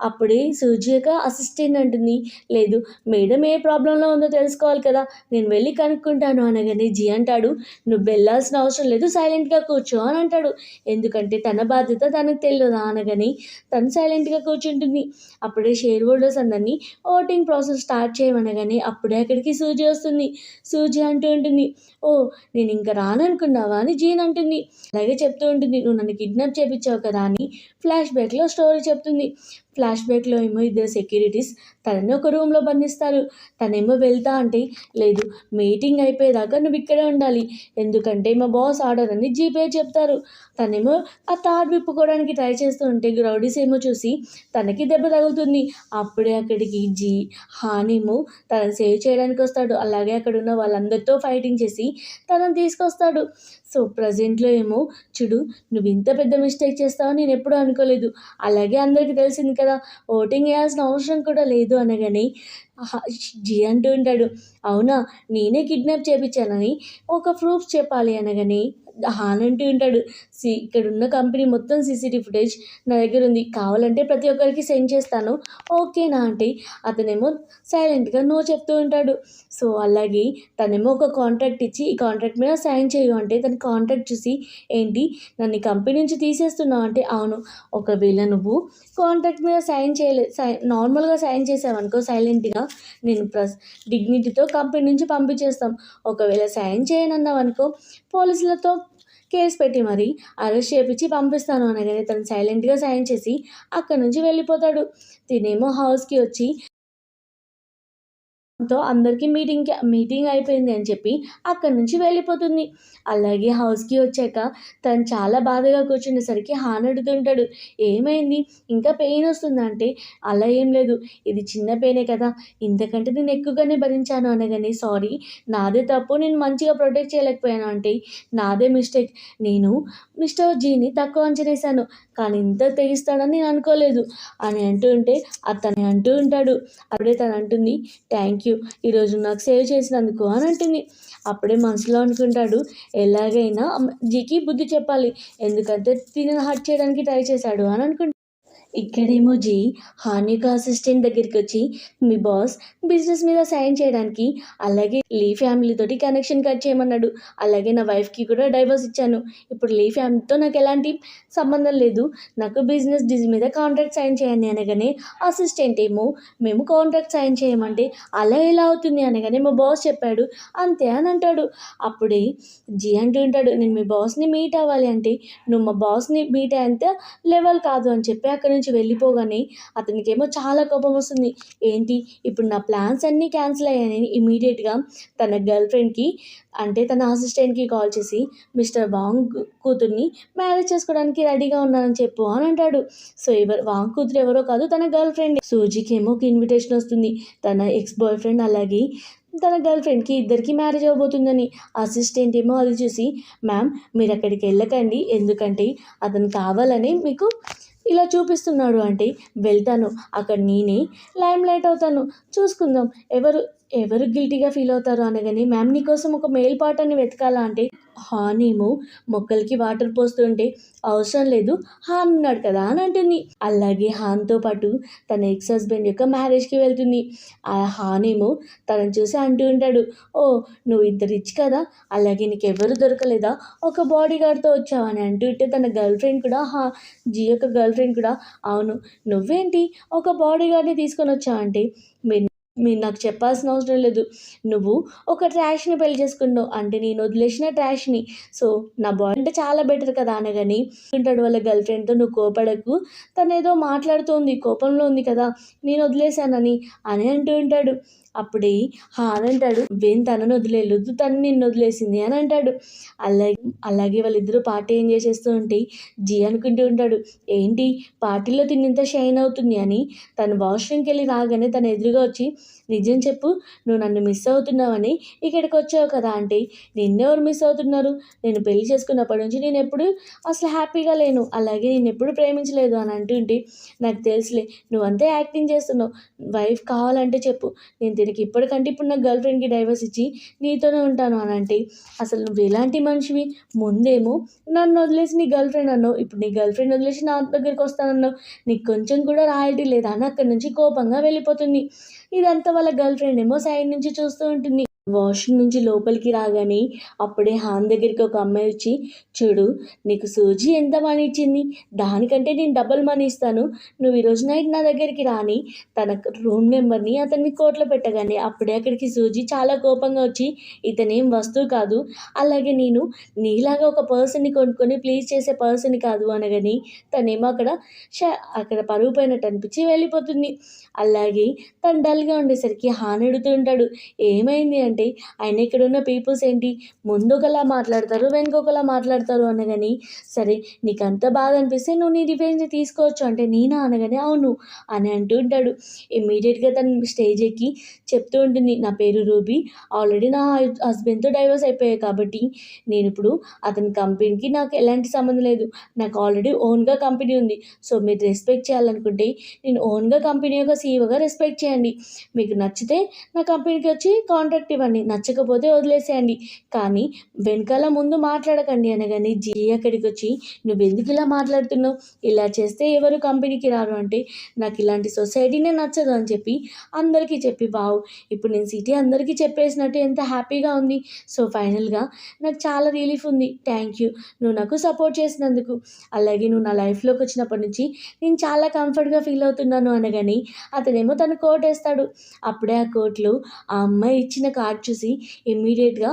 అప్పుడే సూజీ యొక్క అసిస్టెంట్ అంటుంది, లేదు మేడం ఏ ప్రాబ్లంలో ఉందో తెలుసుకోవాలి కదా నేను వెళ్ళి కనుక్కుంటాను అనగానే జీ అంటాడు, నువ్వు వెళ్ళాల్సిన అవసరం లేదు సైలెంట్గా కూర్చో అని అంటాడు. ఎందుకంటే తన బాధ్యత తనకు తెలియదా అనగానే తను సైలెంట్గా కూర్చుంటుంది. అప్పుడే షేర్ హోల్డర్స్ అందరినీ ఓటింగ్ ప్రాసెస్ స్టార్ట్ చేయమనగానే అప్పుడే అక్కడికి సూజీ వస్తుంది. సూజీ అంటూ ఉంటుంది, ఓ నేను ఇంకా రాననుకున్నావా అని జీన్ అంటుంది. అలాగే చెప్తూ ఉంటుంది, నువ్వు నన్ను కిడ్నాప్ చేయించావు కదా అని ఫ్లాష్ బ్యాక్లో స్టోరీ చెప్తుంది. ఫ్లాష్ బ్యాక్లో ఏమో ఇద్దరు సెక్యూరిటీస్ తనని ఒక రూమ్లో బంధిస్తారు. తనేమో వెళ్తా అంటే, లేదు మీటింగ్ అయిపోయేదాకా నువ్వు ఇక్కడే ఉండాలి, ఎందుకంటే మా బాస్ ఆర్డర్ అని జీపే చెప్తారు. తనేమో ఆ తాడు విప్పుకోవడానికి ట్రై చేస్తూ ఉంటే రౌడీస్ ఏమో చూసి తనకి దెబ్బ తగులుతుంది. అప్పుడే అక్కడికి హానేమో తనని సేవ్ చేయడానికి వస్తాడు. అలాగే అక్కడ ఉన్న వాళ్ళందరితో ఫైటింగ్ చేసి తనని తీసుకొస్తాడు. సో ప్రజెంట్లో ఏమో చూడు, నువ్వు ఇంత పెద్ద మిస్టేక్ చేస్తావని నేను ఎప్పుడూ అనుకోలేదు. అలాగే అందరికీ తెలిసింది కదా, ఓటింగ్ వేయాల్సిన అవసరం కూడా లేదు అనగానే జీ అంటూ ఉంటాడు, అవునా నేనే కిడ్నాప్ చేయించానని ఒక ప్రూఫ్ చెప్పాలి అనగానే హాన్ అంటూ ఉంటాడు, ఇక్కడ ఉన్న కంపెనీ మొత్తం సీసీటీవీ ఫుటేజ్ నా దగ్గర ఉంది, కావాలంటే ప్రతి ఒక్కరికి సెండ్ చేస్తాను, ఓకేనా అంటే అతనేమో సైలెంట్గా నో చెప్తూ ఉంటాడు. సో అలాగే తనేమో ఒక కాంట్రాక్ట్ ఇచ్చి ఈ కాంట్రాక్ట్ మీద సైన్ చేయు అంటే తన కాంట్రాక్ట్ చూసి, ఏంటి నన్ను ఈ కంపెనీ నుంచి తీసేస్తున్నావు అంటే, అవును ఒకవేళ నువ్వు కాంట్రాక్ట్ మీద నార్మల్గా సైన్ చేసావనుకో సైలెంట్గా నేను డిగ్నిటీతో కంపెనీ నుంచి పంపించేస్తాం. ఒకవేళ సైన్ చేయనన్నావనుకో పోలీసులతో కేసు పెట్టి మరి అరెస్ట్ చేయించి పంపిస్తాను అనగానే తను సైలెంట్గా సైన్ చేసి అక్కడి నుంచి వెళ్ళిపోతాడు. తినేమో హౌస్కి వచ్చి అందరికీ మీటింగ్ అయిపోయింది అని చెప్పి అక్కడి నుంచి వెళ్ళిపోతుంది. అలాగే హౌస్కి వచ్చాక తను చాలా బాధగా కూర్చునేసరికి హాన్ అడుగుతుంటాడు, ఏమైంది ఇంకా పెయిన్ వస్తుందా అంటే, అలా ఏం లేదు ఇది చిన్న పెయినే కదా, ఇంతకంటే నేను ఎక్కువగానే భరించాను అనగానే, సారీ నాదే తప్పు, నేను మంచిగా ప్రొటెక్ట్ చేయలేకపోయాను అంటే, నాదే మిస్టేక్, నేను మిస్టర్ జీని తక్కువ అంచనేశాను కానీ ఇంత తెగిస్తాడని నేను అనుకోలేదు అని అంటూ ఉంటే అతను అంటూ ఉంటాడు. అప్పుడే తను అంటుంది, థ్యాంక్ యూ ఈరోజు నాకు సేవ్ చేసినందుకు అని అంటుంది. అప్పుడే మనసులో అనుకుంటాడు, ఎలాగైనా జీకి బుద్ధి చెప్పాలి, ఎందుకంటే తినని హర్ట్ చేయడానికి ట్రై చేశాడు అని అనుకుంటాడు. ఇక్కడేమో హానిక అసిస్టెంట్ దగ్గరికి వచ్చి, మీ బాస్ బిజినెస్ మీద సైన్ చేయడానికి అలాగే లీ ఫ్యామిలీతోటి కనెక్షన్ కట్ చేయమన్నాడు, అలాగే నా వైఫ్కి కూడా డైవర్స్ ఇచ్చాను, ఇప్పుడు లీ ఫ్యామిలీతో నాకు ఎలాంటి సంబంధం లేదు, నాకు బిజినెస్ డీల్ మీద కాంట్రాక్ట్ సైన్ చేయండి అనగానే అసిస్టెంట్ ఏమో మేము కాంట్రాక్ట్ సైన్ చేయమంటే అలా ఎలా అవుతుంది అనగానే మా బాస్ చెప్పాడు అంతే అని అంటాడు. అప్పుడే అంటూ ఉంటాడు, నేను మీ బాస్ని మీట్ అవ్వాలి అంటే నువ్వు మా బాస్ని మీట్ అయ్యేంత లెవెల్ కాదు అని చెప్పి అక్కడి నుంచి వెళ్ళిపోగానే అతనికేమో చాలా కోపం వస్తుంది. ఏంటి ఇప్పుడు నా ప్లాన్స్ అన్నీ క్యాన్సిల్ అయ్యాయని ఇమీడియట్గా తన గర్ల్ ఫ్రెండ్కి అంటే తన అసిస్టెంట్కి కాల్ చేసి, మిస్టర్ వాంగ్ కూతుర్ని మ్యారేజ్ చేసుకోవడానికి రెడీగా ఉన్నానని చెప్పు అని అంటాడు. సో వాంగ్ కూతురు ఎవరో కాదు తన గర్ల్ ఫ్రెండ్. సూజీకి ఏమో ఒక ఇన్విటేషన్ వస్తుంది, తన ఎక్స్ బాయ్ ఫ్రెండ్ అలాగే తన గర్ల్ ఫ్రెండ్కి ఇద్దరికి మ్యారేజ్ అవ్వబోతుందని. అసిస్టెంట్ ఏమో అది చూసి, మ్యామ్ మీరు అక్కడికి వెళ్ళకండి, ఎందుకంటే అతను కావాలని మీకు ఇలా చూపిస్తున్నాడు అంటే, వెళ్తాను అక్కడ నేనే లైమ్ లైట్ అవుతాను, చూసుకుందాం ఎవరు గిల్టీగా ఫీల్ అవుతారు అనగానే, మ్యామ్ నీకోసం ఒక మెయిల్ పార్ట్నర్ని వెతకాలా అంటే, హానేమో మొక్కలకి వాటర్ పోస్తుంటే అవసరం లేదు హాన్ ఉన్నాడు కదా అని అంటుంది. అలాగే హాన్తో పాటు తన ఎక్స్ హస్బెండ్ యొక్క మ్యారేజ్కి వెళ్తుంది. ఆ హానేమో తనని చూసి అంటూ ఉంటాడు, ఓ నువ్వు ఇంత రిచ్ కదా, అలాగే నీకు ఎవరు దొరకలేదా, ఒక బాడీ గార్డ్తో వచ్చావు అని అంటుంటే తన గర్ల్ ఫ్రెండ్ కూడా జీ యొక్క గర్ల్ ఫ్రెండ్ కూడా, అవును నువ్వేంటి ఒక బాడీ గార్డ్ని తీసుకొని వచ్చావు అంటే, మీరు నాకు చెప్పాల్సిన అవసరం లేదు, నువ్వు ఒక ట్రాష్ని పెళ్లి చేసుకున్నావు అంటే నేను వదిలేసిన ట్రాష్ని, సో నా బాయ్ అంటే చాలా బెటర్ కదా అనగాని ఉంటాడు వాళ్ళ గర్ల్ ఫ్రెండ్తో, నువ్వు కోపడకు, తను ఏదో మాట్లాడుతుంది కోపంలో ఉంది కదా, నేను వదిలేశానని అని అంటూ ఉంటాడు. అప్పుడే హాన్ అంటాడు, తనను వదిలేదు తను నిన్ను వదిలేసింది అని అంటాడు. అలాగే వాళ్ళిద్దరూ పార్టీ ఎంజాయ్ చేస్తూ ఉంటే జీ అనుకుంటూ ఉంటాడు, ఏంటి పార్టీలో తిన్నింత షైన్ అవుతుంది అని. తను వాష్రూమ్కి వెళ్ళి రాగానే తన ఎదురుగా వచ్చి, నిజం చెప్పు నువ్వు నన్ను మిస్ అవుతున్నావని ఇక్కడికి వచ్చావు కదా అంటే, నిన్నెవరు మిస్ అవుతున్నారు, నేను పెళ్లి చేసుకున్నప్పటి నుంచి నేను ఎప్పుడు అసలు హ్యాపీగా లేను, అలాగే నేను ఎప్పుడు ప్రేమించలేదు అని అంటుంటే, నాకు తెలుసులే నువ్వంతే యాక్టింగ్ చేస్తున్నావు, వైఫ్ కావాలంటే చెప్పు, నేను తిరిగి ఇప్పటికంటే ఇప్పుడు నా గర్ల్ ఫ్రెండ్కి డైవర్స్ ఇచ్చి నీతోనే ఉంటాను అని అంటే, అసలు నువ్వు ఎలాంటి మనిషివి, ముందేమో నన్ను వదిలేసి నీ గర్ల్ ఫ్రెండ్ అన్నావు, ఇప్పుడు నీ గర్ల్ ఫ్రెండ్ వదిలేసి నా దగ్గరికి వస్తానన్నావు, నీకు కొంచెం కూడా రాయల్టీ లేదా అని అక్కడి నుంచి కోపంగా వెళ్ళిపోతుంది. ఇదంతా వాళ్ళ గర్ల్ ఫ్రెండ్ ఏమో సైడ్ నుంచి చూస్తూ ఉంటుంది. వాష్‌రూమ్ నుంచి లోపలికి రాగానే అప్పుడే హాన్ దగ్గరికి ఒక అమ్మాయి వచ్చి, "చూడు నీకు సూజీ ఎంత మనీ ఇచ్చింది, దానికంటే నేను డబుల్ మనీ ఇస్తాను. నువ్వు ఈరోజు నైట్ నా దగ్గరికి రా" అని తన రూమ్ నెంబర్‌ని అతని కోట్లో పెట్టగానే అప్పుడే అక్కడికి సూజీ చాలా కోపంగా వచ్చి, "ఇతనేం వస్తువు కాదు. అలాగే నేను నీలాగా ఒక పర్సన్‌ని కొనుక్కొని ప్లీజ్ చేసే పర్సన్‌ని కాదు" అనగానే తనేమో అక్కడ పరువు పోయినట్టు అనిపించి వెళ్ళిపోతుంది. అలాగే తను డల్‌గా ఉండేసరికి హాన్ అడుగుతూ ఉంటాడు, "ఏమైంది?" అంటే, "అయినా ఇక్కడున్న పీపుల్స్ ఏంటి ముందొకలా మాట్లాడతారు, వెనకొకలా మాట్లాడతారు" అనగానే, "సరే నీకంత బాధ అనిపిస్తే నువ్వు నీ రివెంజ్ తీసుకోవచ్చు" అంటే, "నేనా?" అనగానే, "అవును" అని అంటూ ఉంటాడు. ఇమ్మీడియేట్‌గా తను స్టేజ్ ఎక్కి చెప్తూ ఉంటుంది, "నా పేరు రూబీ. ఆల్రెడీ నా హస్బెండ్‌తో డైవర్స్ అయిపోయాయి కాబట్టి నేనిప్పుడు అతని కంపెనీకి నాకు ఎలాంటి సంబంధం లేదు. నాకు ఆల్రెడీ ఓన్‌గా కంపెనీ ఉంది. సో మీరు రెస్పెక్ట్ చేయాలనుకుంటే నేను ఓన్‌గా కంపెనీ యొక్క సీఈఓగా రెస్పెక్ట్ చేయండి. మీకు నచ్చితే నా కంపెనీకి వచ్చి కాంట్రాక్ట్ ఇవ్వండి. నచ్చకపోతే వదిలేసేయండి. కానీ వెనకాల ముందు మాట్లాడకండి" అనగానే జీ అక్కడికొచ్చి, "నువ్వెందుకు ఇలా మాట్లాడుతున్నావు? ఇలా చేస్తే ఎవరు కంపెనీకి రారు" అంటే, "నాకు ఇలాంటి సొసైటీనే నచ్చదు" అని చెప్పి అందరికీ చెప్పి, వావ్! ఇప్పుడు నేను సిటీ అందరికీ చెప్పేసినట్టు ఎంత హ్యాపీగా ఉంది. సో ఫైనల్‌గా నాకు చాలా రిలీఫ్ ఉంది. Thank you. నువ్వు నాకు సపోర్ట్ చేసినందుకు. అలాగే నువ్వు నా లైఫ్‌లోకి వచ్చినప్పటి నుంచి నేను చాలా కంఫర్ట్‌గా ఫీల్ అవుతున్నాను" అనగానే అతనేమో తను కోట్ ఏస్తాడు. అప్పుడే ఆ కోట్‌లో ఆ అమ్మాయి ఇచ్చిన కార్డ్ చూసి ఇమ్మీడియేట్‌గా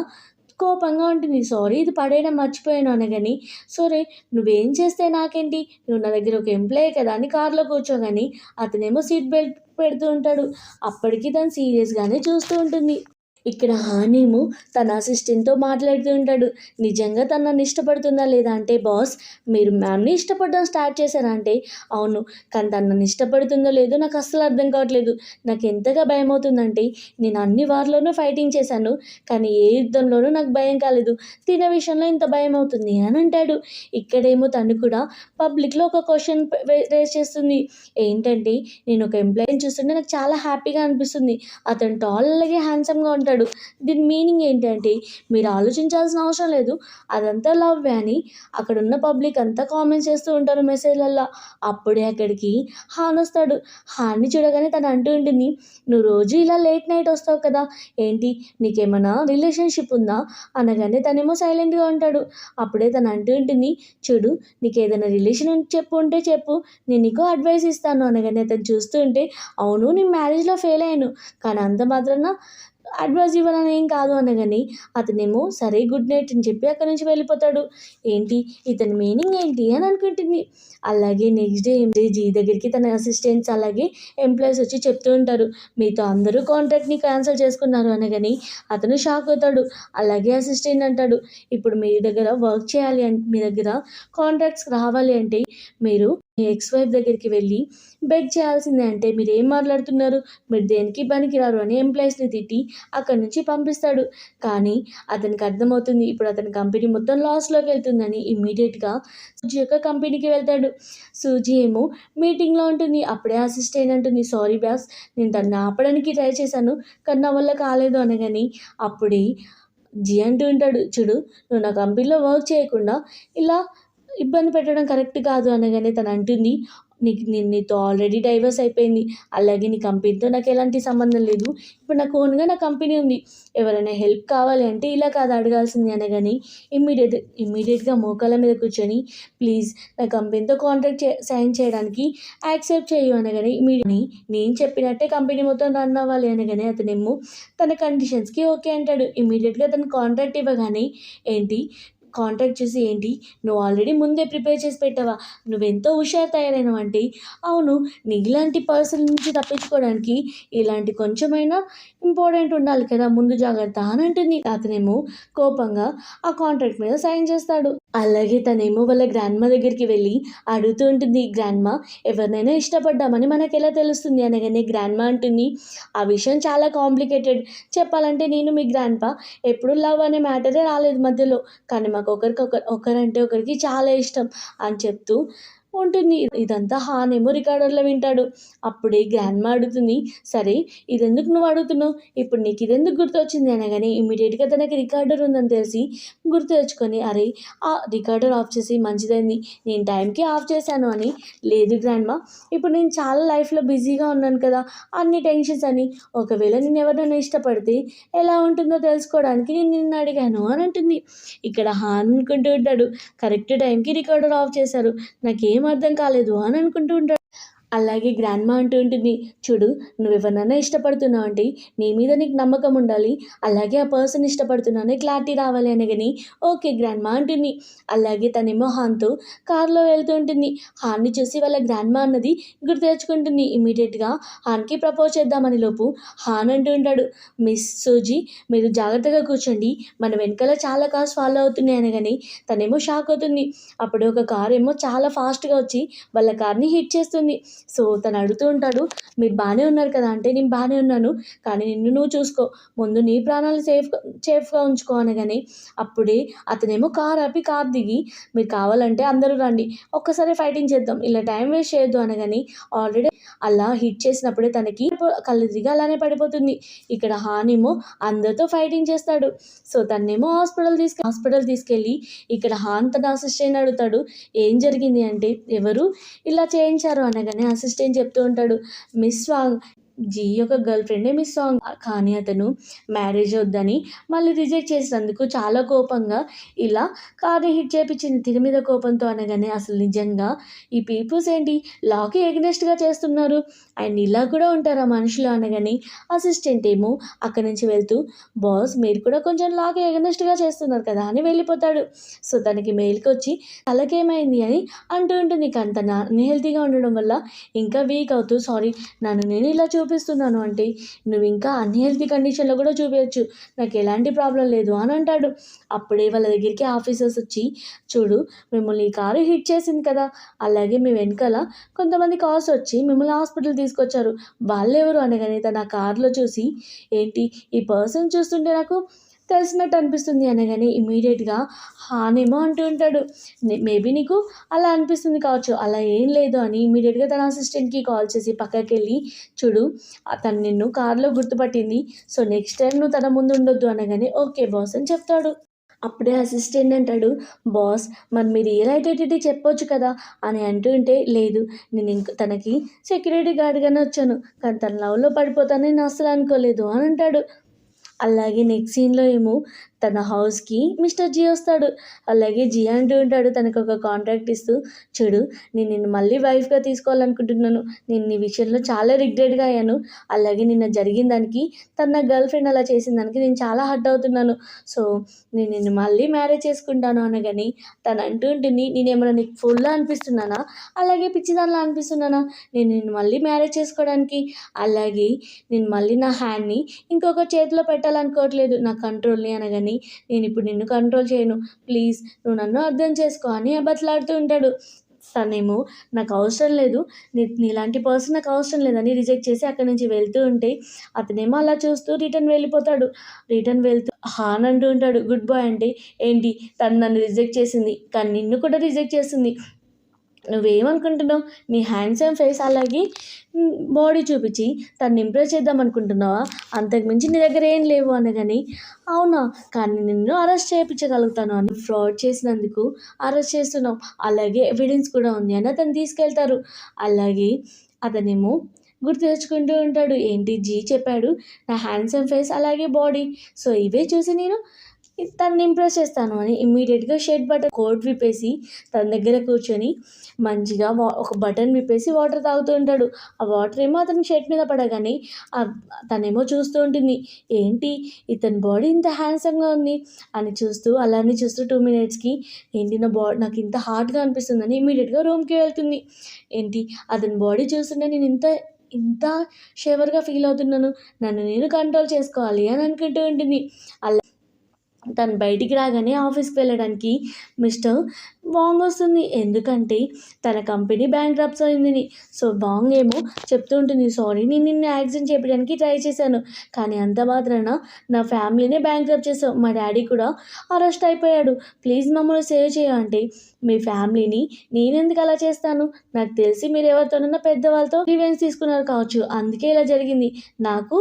కోపంగా ఉంటుంది. "సారీ ఇది పడేయడం మర్చిపోయాను" అనగానే, "సరే నువ్వేం చేస్తే నాకేంటి? నువ్వు నా దగ్గర ఒక ఎంప్లాయే కదా" అని కార్‌లో కూర్చోగానే అతనేమో సీట్ బెల్ట్ పెడుతూ ఉంటాడు. అప్పటికి తను సీరియస్‌గానే చూస్తూ ఉంటుంది. ఇక్కడ హానేమో తన అసిస్టెంట్‌తో మాట్లాడుతూ ఉంటాడు. నిజంగా తను నన్ను ఇష్టపడుతుందా లేదా అంటే, "బాస్ మీరు మ్యామ్‌ని ఇష్టపడడం స్టార్ట్ చేశారా?" అంటే, "అవును. కానీ తను నన్ను ఇష్టపడుతుందో లేదో నాకు అస్సలు అర్థం కావట్లేదు. నాకు ఎంతగా భయమవుతుందంటే నేను అన్ని వార్‌లోనూ ఫైటింగ్ చేశాను. కానీ ఏ యుద్ధంలోనూ నాకు భయం కాలేదు. తినే విషయంలో ఇంత భయమవుతుంది" అని అంటాడు. ఇక్కడేమో తను కూడా పబ్లిక్‌లో ఒక క్వెషన్ రైజ్ చేస్తుంది. ఏంటంటే, "నేను ఒక ఎంప్లాయీని చూస్తుంటే నాకు చాలా హ్యాపీగా అనిపిస్తుంది. అతను టాల్ అలాగే హ్యాండ్సమ్‌గా ఉంటాడు. దీని మీనింగ్ ఏంటంటే మీరు ఆలోచించాల్సిన అవసరం లేదు. అదంతా లవ్వే" అని అక్కడున్న పబ్లిక్ అంతా కామెంట్స్ చేస్తూ ఉంటారు మెసేజ్‌లల్లా. అప్పుడే అక్కడికి హాన్ వస్తాడు. హాన్‌ని చూడగానే తను అంటూ ఉంటుంది, "నువ్వు రోజు ఇలా లేట్ నైట్ వస్తావు కదా! ఏంటి నీకేమన్నా రిలేషన్‌షిప్ ఉందా?" అనగానే తనేమో సైలెంట్‌గా ఉంటాడు. అప్పుడే తను అంటూ ఉంటుంది, "చూడు నీకేదైనా రిలేషన్ ఉంటే చెప్పు. నేను నీకు అడ్వైస్ ఇస్తాను" అనగానే అతను చూస్తూ ఉంటే, "అవును నేను మ్యారేజ్‌లో ఫెయిల్ అయ్యాను. కానీ అంత మాత్రాన అడ్వైస్ ఇవ్వాలని ఏం కాదు" అనగానే అతనేమో సరే గుడ్ నైట్ అని చెప్పి అక్కడి నుంచి వెళ్ళిపోతాడు. ఏంటి ఇతని మీనింగ్ ఏంటి అని అనుకుంటుంది. అలాగే నెక్స్ట్ డే జీ దగ్గరికి తన అసిస్టెంట్స్ అలాగే ఎంప్లాయీస్ వచ్చి చెప్తూ ఉంటారు, "మీతో అందరూ కాంట్రాక్ట్‌ని క్యాన్సిల్ చేసుకున్నారు" అనగానే అతను షాక్ అవుతాడు. అలాగే అసిస్టెంట్ అంటాడు, "ఇప్పుడు మీ దగ్గర వర్క్ చేయాలి మీ దగ్గర కాంట్రాక్ట్స్ రావాలి అంటే మీరు మీ ఎక్స్ వైఫ్ దగ్గరికి వెళ్ళి బెగ్ చేయాల్సిందే" అంటే, "మీరేం మాట్లాడుతున్నారు? మీరు దేనికి పనికిరారు" అని ఎంప్లాయీస్‌ని తిట్టి అక్కడి నుంచి పంపిస్తాడు. కానీ అతనికి అర్థమవుతుంది ఇప్పుడు అతని కంపెనీ మొత్తం లాస్‌లోకి వెళ్తుందని. ఇమ్మీడియేట్‌గా సూజీ యొక్క కంపెనీకి వెళ్తాడు. సూజీ ఏమో మీటింగ్‌లో ఉంటుంది. అప్పుడే అసిస్టెంట్ అంటుంది, "సారీ బాస్ నేను తనని ఆపడానికి ట్రై చేశాను. కానీ నా వల్ల కాలేదు" అనగానే అప్పుడే జీ అంటూ ఉంటాడు, "చూడు నువ్వు నా కంపెనీలో వర్క్ చేయకుండా ఇలా ఇబ్బంది పెట్టడం కరెక్ట్ కాదు" అనగానే తను అంటుంది, నేను నీతో ఆల్రెడీ డైవర్స్ అయిపోయింది. అలాగే నీ కంపెనీతో నాకు ఎలాంటి సంబంధం లేదు. ఇప్పుడు నాకు ఓన్‌గా నా కంపెనీ ఉంది. ఎవరైనా హెల్ప్ కావాలి అంటే ఇలా కాదు అడగాల్సింది" అనగానే ఇమ్మీడియేట్‌గా మోకాళ్ళ మీద కూర్చొని, "ప్లీజ్ నా కంపెనీతో కాంట్రాక్ట్ సైన్ చేయడానికి యాక్సెప్ట్ చెయ్యి" అనగానే నేను చెప్పినట్టే కంపెనీ మొత్తం రన్ అవ్వాలి అనగానే అతనేమో తన కండిషన్స్‌కి ఓకే అంటాడు. ఇమ్మీడియేట్‌గా తను కాంట్రాక్ట్ ఇవ్వగానే, "ఏంటి కాంట్రాక్ట్ చూసి ఏంటి నువ్వు ఆల్రెడీ ముందే ప్రిపేర్ చేసి పెట్టావా? నువ్వెంతో హుషారు తయారైనావు" అంటే, "అవును నీలాంటి పర్సన్ నుంచి తప్పించుకోవడానికి ఇలాంటి కొంచెమైనా ఇంపార్టెంట్ ఉండాలి కదా! ముందు జాగ్రత్త" అని అంటుంది. అతనేమో కోపంగా ఆ కాంట్రాక్ట్ మీద సైన్ చేస్తాడు. అలాగే తనేమో వాళ్ళ గ్రాండ్‌మా దగ్గరికి వెళ్ళి అడుగుతూ ఉంటుంది, "గ్రాండ్‌మా ఎవరినైనా ఇష్టపడ్డామని మనకెలా తెలుస్తుంది?" అనగానే గ్రాండ్‌మా అంటుంది, "ఆ విషయం చాలా కాంప్లికేటెడ్. చెప్పాలంటే నేను మీ గ్రాండ్‌పా ఎప్పుడు లవ్ అనే మ్యాటరే రాలేదు మధ్యలో. కానీ మాకు ఒకరంటే ఒకరికి చాలా ఇష్టం" అని చెప్తూ ఉంటుంది. ఇదంతా హానేమో రికార్డర్‌లో వింటాడు. అప్పుడే గ్రాండ్‌మా అడుగుతుంది, "సరే ఇదెందుకు నువ్వు అడుగుతున్నావు? ఇప్పుడు నీకు ఇదెందుకు గుర్తొచ్చింది?" అనగానే ఇమ్మీడియేట్‌గా తనకి రికార్డర్ ఉందని తెలిసి గుర్తు తెచ్చుకొని, "అరే! ఆ రికార్డర్ ఆఫ్ చేసి మంచిదైంది. నేను టైంకి ఆఫ్ చేశాను" అని. "లేదు గ్రాండ్‌మా, ఇప్పుడు నేను చాలా లైఫ్‌లో బిజీగా ఉన్నాను కదా! అన్ని టెన్షన్స్ అని. ఒకవేళ నేను ఎవరినైనా ఇష్టపడితే ఎలా ఉంటుందో తెలుసుకోవడానికి నేను నిన్ను అడిగాను" అని అంటుంది. ఇక్కడ హాన్ అనుకుంటూ ఉంటాడు, కరెక్ట్ టైంకి రికార్డర్ ఆఫ్ చేశారు. నాకేం అర్థం కాలేదు అని అనుకుంటూ ఉంటాడు. అలాగే గ్రాండ్‌మా అంటూ ఉంటుంది, "చూడు, నువ్వెవరినైనా ఇష్టపడుతున్నావంటే నీ మీద నీకు నమ్మకం ఉండాలి. అలాగే ఆ పర్సన్ ఇష్టపడుతున్నానని క్లారిటీ రావాలి" అనగానే, "ఓకే గ్రాండ్‌మా" అంటుంది. అలాగే తనేమో హాన్‌తో కార్‌లో వెళ్తూ ఉంటుంది. హాన్‌ని చూసి వాళ్ళ గ్రాండ్‌మా అన్నది గుర్తు తెచ్చుకుంటుంది. ఇమ్మీడియేట్‌గా హాన్‌కి ప్రపోజ్ చేద్దామనే లోపు హాన్ అంటూ ఉంటాడు, "మిస్ సూజీ, మీరు జాగ్రత్తగా కూర్చోండి. మన వెనకాల చాలా కార్స్ ఫాలో అవుతున్నాయి" అనగానే తనేమో షాక్ అవుతుంది. అప్పుడే ఒక కారేమో చాలా ఫాస్ట్‌గా వచ్చి వాళ్ళ కార్‌ని హిట్ చేస్తుంది. సో తను అడుగుతూ ఉంటాడు, "మీరు బాగానే ఉన్నారు కదా?" అంటే, "నేను బాగానే ఉన్నాను. కానీ నిన్ను నువ్వు చూసుకో. ముందు నీ ప్రాణాలు సేఫ్‌గా ఉంచుకో" అనగానే అప్పుడే అతనేమో కార్ ఆపి కార్ దిగి, "మీరు కావాలంటే అందరూ రండి. ఒక్కసారి ఫైటింగ్ చేద్దాం. ఇలా టైం వేస్ట్ చేయొద్దు" అనగానే ఆల్రెడీ అలా హిట్ చేసినప్పుడే తనకి కళ్ళు తిరిగి అలానే పడిపోతుంది. ఇక్కడ హానేమో అందరితో ఫైటింగ్ చేస్తాడు. సో తన్నేమో హాస్పిటల్ తీసుకెళ్ళి ఇక్కడ హాన్ తన అసిస్టెంట్‌ని అడుగుతాడు, "ఏం జరిగింది?" అంటే, "ఎవరు ఇలా చేయించారు" అనగానే అసిస్టెంట్ చెప్తూ ఉంటాడు, "మిస్ వాంగ్, జీ యొక్క గర్ల్ ఫ్రెండే మిస్ వాంగ్. కానీ అతను మ్యారేజ్ వద్దని మళ్ళీ రిజెక్ట్ చేసినందుకు చాలా కోపంగా ఇలా కార్‌ని హిట్ చేపించింది తిని మీద కోపంతో" అనగానే, "అసలు నిజంగా ఈ పీపుల్స్ ఏంటి లాకి ఎగనెస్ట్‌గా చేస్తున్నారు. అండ్ ఇలా కూడా ఉంటారా మనుషులు" అనగానే అసిస్టెంట్ ఏమో అక్కడి నుంచి వెళ్తూ, "బాస్, మీరు కూడా కొంచెం లాకి ఎగనెస్ట్‌గా చేస్తున్నారు కదా" అని వెళ్ళిపోతాడు. సో తనకి మెయిల్‌కొచ్చి తలకేమైంది అని అంటూ ఉంటుంది. కానీ తను అన్‌హెల్తీగా ఉండడం వల్ల ఇంకా వీక్ అవుతూ, "సారీ, నన్ను నేను ఇలా చూపిస్తున్నాను" అంటే, "నువ్వు ఇంకా అన్‌హెల్తీ కండిషన్‌లో కూడా చూపియొచ్చు. నాకు ఎలాంటి ప్రాబ్లమ్ లేదు" అని అంటాడు. అప్పుడే వాళ్ళ దగ్గరికి ఆఫీసర్స్ వచ్చి, "చూడు, మిమ్మల్ని ఈ కారు హిట్ చేసింది కదా! అలాగే మీ వెనకాల కొంతమంది కార్స్ వచ్చి మిమ్మల్ని హాస్పిటల్ తీసుకొచ్చారు. వాళ్ళెవరు?" అనగానే తను ఆ కార్‌లో చూసి, "ఏంటి, ఈ పర్సన్ చూస్తుంటే నాకు తెలిసినట్టు అనిపిస్తుంది" అనగానే ఇమ్మీడియేట్‌గా హానేమో అంటూ ఉంటాడు, మేబీ నీకు అలా అనిపిస్తుంది కావచ్చు. అలా ఏం లేదు" అని ఇమ్మీడియేట్‌గా తన అసిస్టెంట్‌కి కాల్ చేసి పక్కకెళ్ళి, "చూడు, తను నిన్ను కార్‌లో గుర్తుపట్టింది. సో నెక్స్ట్ టైమ్ నువ్వు తన ముందు ఉండొద్దు" అనగానే, "ఓకే బాస్" అని చెప్తాడు. అప్పుడే అసిస్టెంట్ అంటాడు, "బాస్, మరి మీ రియల్ ఐడెంటిటీ చెప్పొచ్చు కదా" అని అంటూ ఉంటే, "లేదు, నేను తనకి సెక్యూరిటీ గార్డ్‌గానే వచ్చాను. కానీ తను లవ్‌లో పడిపోతానని నేను అస్సలు అనుకోలేదు" అని అంటాడు. అలాగే నెక్స్ట్ సీన్‌లో ఏమో తన హౌస్‌కి మిస్టర్ జీ వస్తాడు. అలాగే జీ అంటూ ఉంటాడు తనకొక కాంట్రాక్ట్ ఇస్తూ, "చూడు, నేను నిన్ను మళ్ళీ వైఫ్‌గా తీసుకోవాలనుకుంటున్నాను. నేను నీ విషయంలో చాలా రిగ్రెట్‌గా అయ్యాను. అలాగే నిన్న జరిగిన దానికి, తను నా గర్ల్ ఫ్రెండ్ అలా చేసిన దానికి నేను చాలా హర్ట్ అవుతున్నాను. సో నేను నిన్ను మళ్ళీ మ్యారేజ్ చేసుకుంటాను" అనగానే తను అంటూ ఉంటుంది, "నేనేమైనా నీకు ఫూల్‌లా అనిపిస్తున్నానా? అలాగే పిచ్చిదానిలా అనిపిస్తున్నానా? నేను నిన్ను మళ్ళీ మ్యారేజ్ చేసుకోవడానికి? అలాగే నేను మళ్ళీ నా హ్యాండ్‌ని ఇంకొక చేతిలో పెట్టాలనుకోవట్లేదు, నా కంట్రోల్‌ని" అనగానే, "నేనిప్పుడు నిన్ను కంట్రోల్ చేయను. ప్లీజ్ నువ్వు నన్ను అర్థం చేసుకో" అని బతిలాడుతూ ఉంటాడు. తనేమో, "నాకు అవసరం లేదు. నీలాంటి పర్సన్ నాకు అవసరం లేదని" రిజెక్ట్ చేసి అక్కడి నుంచి వెళ్తూ ఉంటే, అతనేమో అలా చూస్తూ రిటర్న్ వెళ్ళిపోతాడు. రిటర్న్ వెళ్తూ హాన్ అంటూ ఉంటాడు, "గుడ్ బాయ్" అంటే, "ఏంటి, తను నన్ను రిజెక్ట్ చేసింది. కానీ నిన్ను కూడా రిజెక్ట్ చేస్తుంది. నువ్వేమనుకుంటున్నావు? నీ హ్యాండ్సమ్ ఫేస్ అలాగే బాడీ చూపించి తనని ఇంప్రెస్ చేద్దాం అనుకుంటున్నావా? అంతకు మించి నీ దగ్గర ఏం లేవు" అనగానే, "అవునా? కానీ నిన్ను అరెస్ట్ చేయించగలుగుతాను" అని, "ఫ్రాడ్ చేసినందుకు అరెస్ట్ చేస్తున్నాం. అలాగే ఎవిడెన్స్ కూడా ఉంది" అని అతన్ని తీసుకెళ్తారు. అలాగే అతనేమో గుర్తు తెచ్చుకుంటూ ఉంటాడు, "ఏంటి, జీ చెప్పాడు నా హ్యాండ్సమ్ ఫేస్ అలాగే బాడీ. సో ఇవే చూసి నేను తనని ఇంప్రెస్ చేస్తాను" అని ఇమ్మీడియేట్‌గా షర్ట్ బటన్ కోట్ విప్పేసి తన దగ్గర కూర్చొని మంచిగా ఒక బటన్ విప్పేసి వాటర్ తాగుతూ ఉంటాడు. ఆ వాటర్ ఏమో అతని షర్ట్ మీద పడగానే తనేమో చూస్తూ ఉంటుంది, "ఏంటి, ఇతని బాడీ ఇంత హ్యాండ్సమ్‌గా ఉంది" అని చూస్తూ అలానే చూస్తూ 2 మినిట్స్‌కి, "ఏంటి, నాకు ఇంత హాట్‌గా అనిపిస్తుందని" ఇమ్మీడియేట్‌గా రూమ్‌కి వెళ్తుంది. ఏంటి, అతని బాడీ చూస్తుంటే నేను ఇంత ఇంత షివర్‌గా ఫీల్ అవుతున్నాను. నన్ను నేను కంట్రోల్ చేసుకోవాలి అని అనుకుంటూ ఉంటుంది. అలా తను బయటికి రాగానే ఆఫీస్‌కి వెళ్ళడానికి మిస్టర్ వాంగ్ వస్తుంది. ఎందుకంటే తన కంపెనీ బ్యాంక్రప్ట్స్ అయిందని. సో వాంగ్ ఏమో చెప్తూ ఉంటుంది, సారీ నేను నిన్ను యాక్సిడెంట్ చేపించడానికి ట్రై చేశాను, కానీ అంత మాత్రాన నా ఫ్యామిలీనే బ్యాంక్రప్ట్ చేసావు, మా డాడీ కూడా అరెస్ట్ అయిపోయాడు, ప్లీజ్ మమ్మల్ని సేవ్ చేయ అంటే, మీ ఫ్యామిలీని నేనెందుకు అలా చేస్తాను, నాకు తెలిసి మీరు ఎవరితోనన్నా పెద్దవాళ్ళతో రివెంజ్ తీసుకున్నారు కావచ్చు, అందుకే ఇలా జరిగింది, నాకు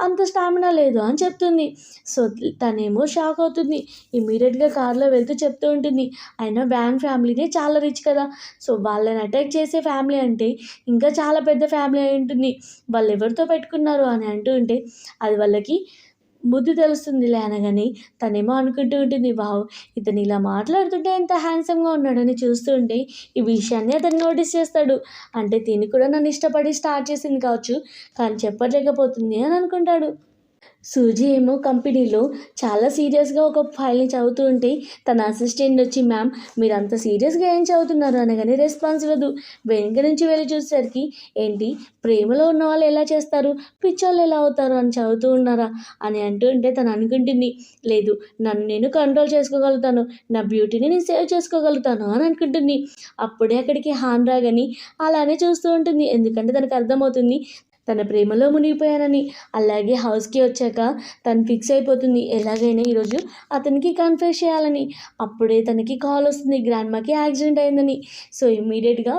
అంత స్టామినా లేదు అని చెప్తుంది. సో తనేమో షాక్ అవుతుంది. ఇమీడియట్గా కార్లో వెళ్తూ చెప్తూ ఉంటుంది, అయినా వ్యాంగ్ ఫ్యామిలీనే చాలా రిచ్ కదా, సో వాళ్ళని అటాక్ చేసే ఫ్యామిలీ అంటే ఇంకా చాలా పెద్ద ఫ్యామిలీ అయి ఉంటుంది, వాళ్ళు ఎవరితో పెట్టుకున్నారు అని అంటూ ఉంటే అది వాళ్ళకి బుద్ధి తెలుస్తుందిలే అనగానే తనేమో అనుకుంటూ ఉంటుంది, వావ్ ఇతను ఇలా మాట్లాడుతుంటే ఎంత హ్యాండ్సమ్గా ఉన్నాడని చూస్తూ ఉంటే ఈ విషయాన్ని అతను నోటీస్ చేస్తాడు. అంటే తిని కూడా నన్ను ఇష్టపడి స్టార్ట్ చేసింది కావచ్చు, కానీ చెప్పలేకపోతుంది అని అనుకుంటాడు. సూజీ ఏమో కంపెనీలో చాలా సీరియస్గా ఒక ఫైల్ని చదువుతూ ఉంటే తన అసిస్టెంట్ వచ్చి, మ్యామ్ మీరు అంత సీరియస్గా ఏం చదువుతున్నారు అనగానే రెస్పాన్స్ ఇవ్వదు. వెనుక నుంచి వెళ్ళి చూసేసరికి, ఏంటి ప్రేమలో ఉన్న వాళ్ళు ఎలా చేస్తారు, పిచ్చోళ్ళు ఎలా అవుతారు అని చదువుతూ ఉన్నారా అని అంటూ ఉంటే తను అనుకుంటుంది, లేదు నన్ను నేను కంట్రోల్ చేసుకోగలుగుతాను, నా బ్యూటీని నేను సేవ్ చేసుకోగలుగుతాను అని అనుకుంటుంది. అప్పుడే అక్కడికి హాన్ రాగని అలానే చూస్తూ ఉంటుంది, ఎందుకంటే తనకు అర్థమవుతుంది తన ప్రేమలో మునిగిపోయానని. అలాగే హౌస్కి వచ్చాక తను ఫిక్స్ అయిపోతుంది, ఎలాగైనా ఈరోజు అతనికి కన్ఫెస్ చేయాలని. అప్పుడే తనకి కాల్ వస్తుంది, గ్రాండ్మాకి యాక్సిడెంట్ అయిందని. సో ఇమ్మీడియట్గా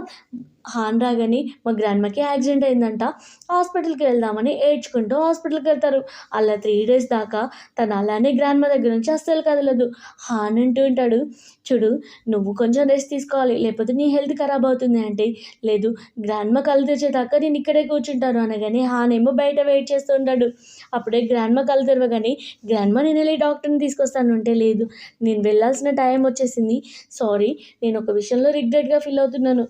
హాన్ రాగానే, మా గ్రాండ్మాకి యాక్సిడెంట్ అయిందంట, హాస్పిటల్కి వెళ్దామని ఏడ్చుకుంటూ హాస్పిటల్కి వెళ్తారు. అలా 3 days దాకా తను అలానే గ్రాండ్మా దగ్గర నుంచి అస్సలు కదలదు. హాన్ అంటూ ఉంటాడు, చూడు నువ్వు కొంచెం రెస్ట్ తీసుకోవాలి, లేకపోతే నీ హెల్త్ ఖరాబ్ అవుతుంది అంటే, లేదు గ్రాండ్మా కళ్ళు తెరిచేదాకా నేను ఇక్కడే కూర్చుంటాను అనగానే హాన్ ఏమో బయట వెయిట్ చేస్తూ ఉంటాడు. అప్పుడే గ్రాండ్మా కళ్ళు తెరవగానే, గ్రాండ్మా నేను వెళ్ళి డాక్టర్ని తీసుకొస్తాను అంటే, లేదు నేను వెళ్ళాల్సిన టైం వచ్చేసింది, సారీ నేను ఒక విషయంలో రిగ్రెట్గా ఫీల్ అవుతున్నాను,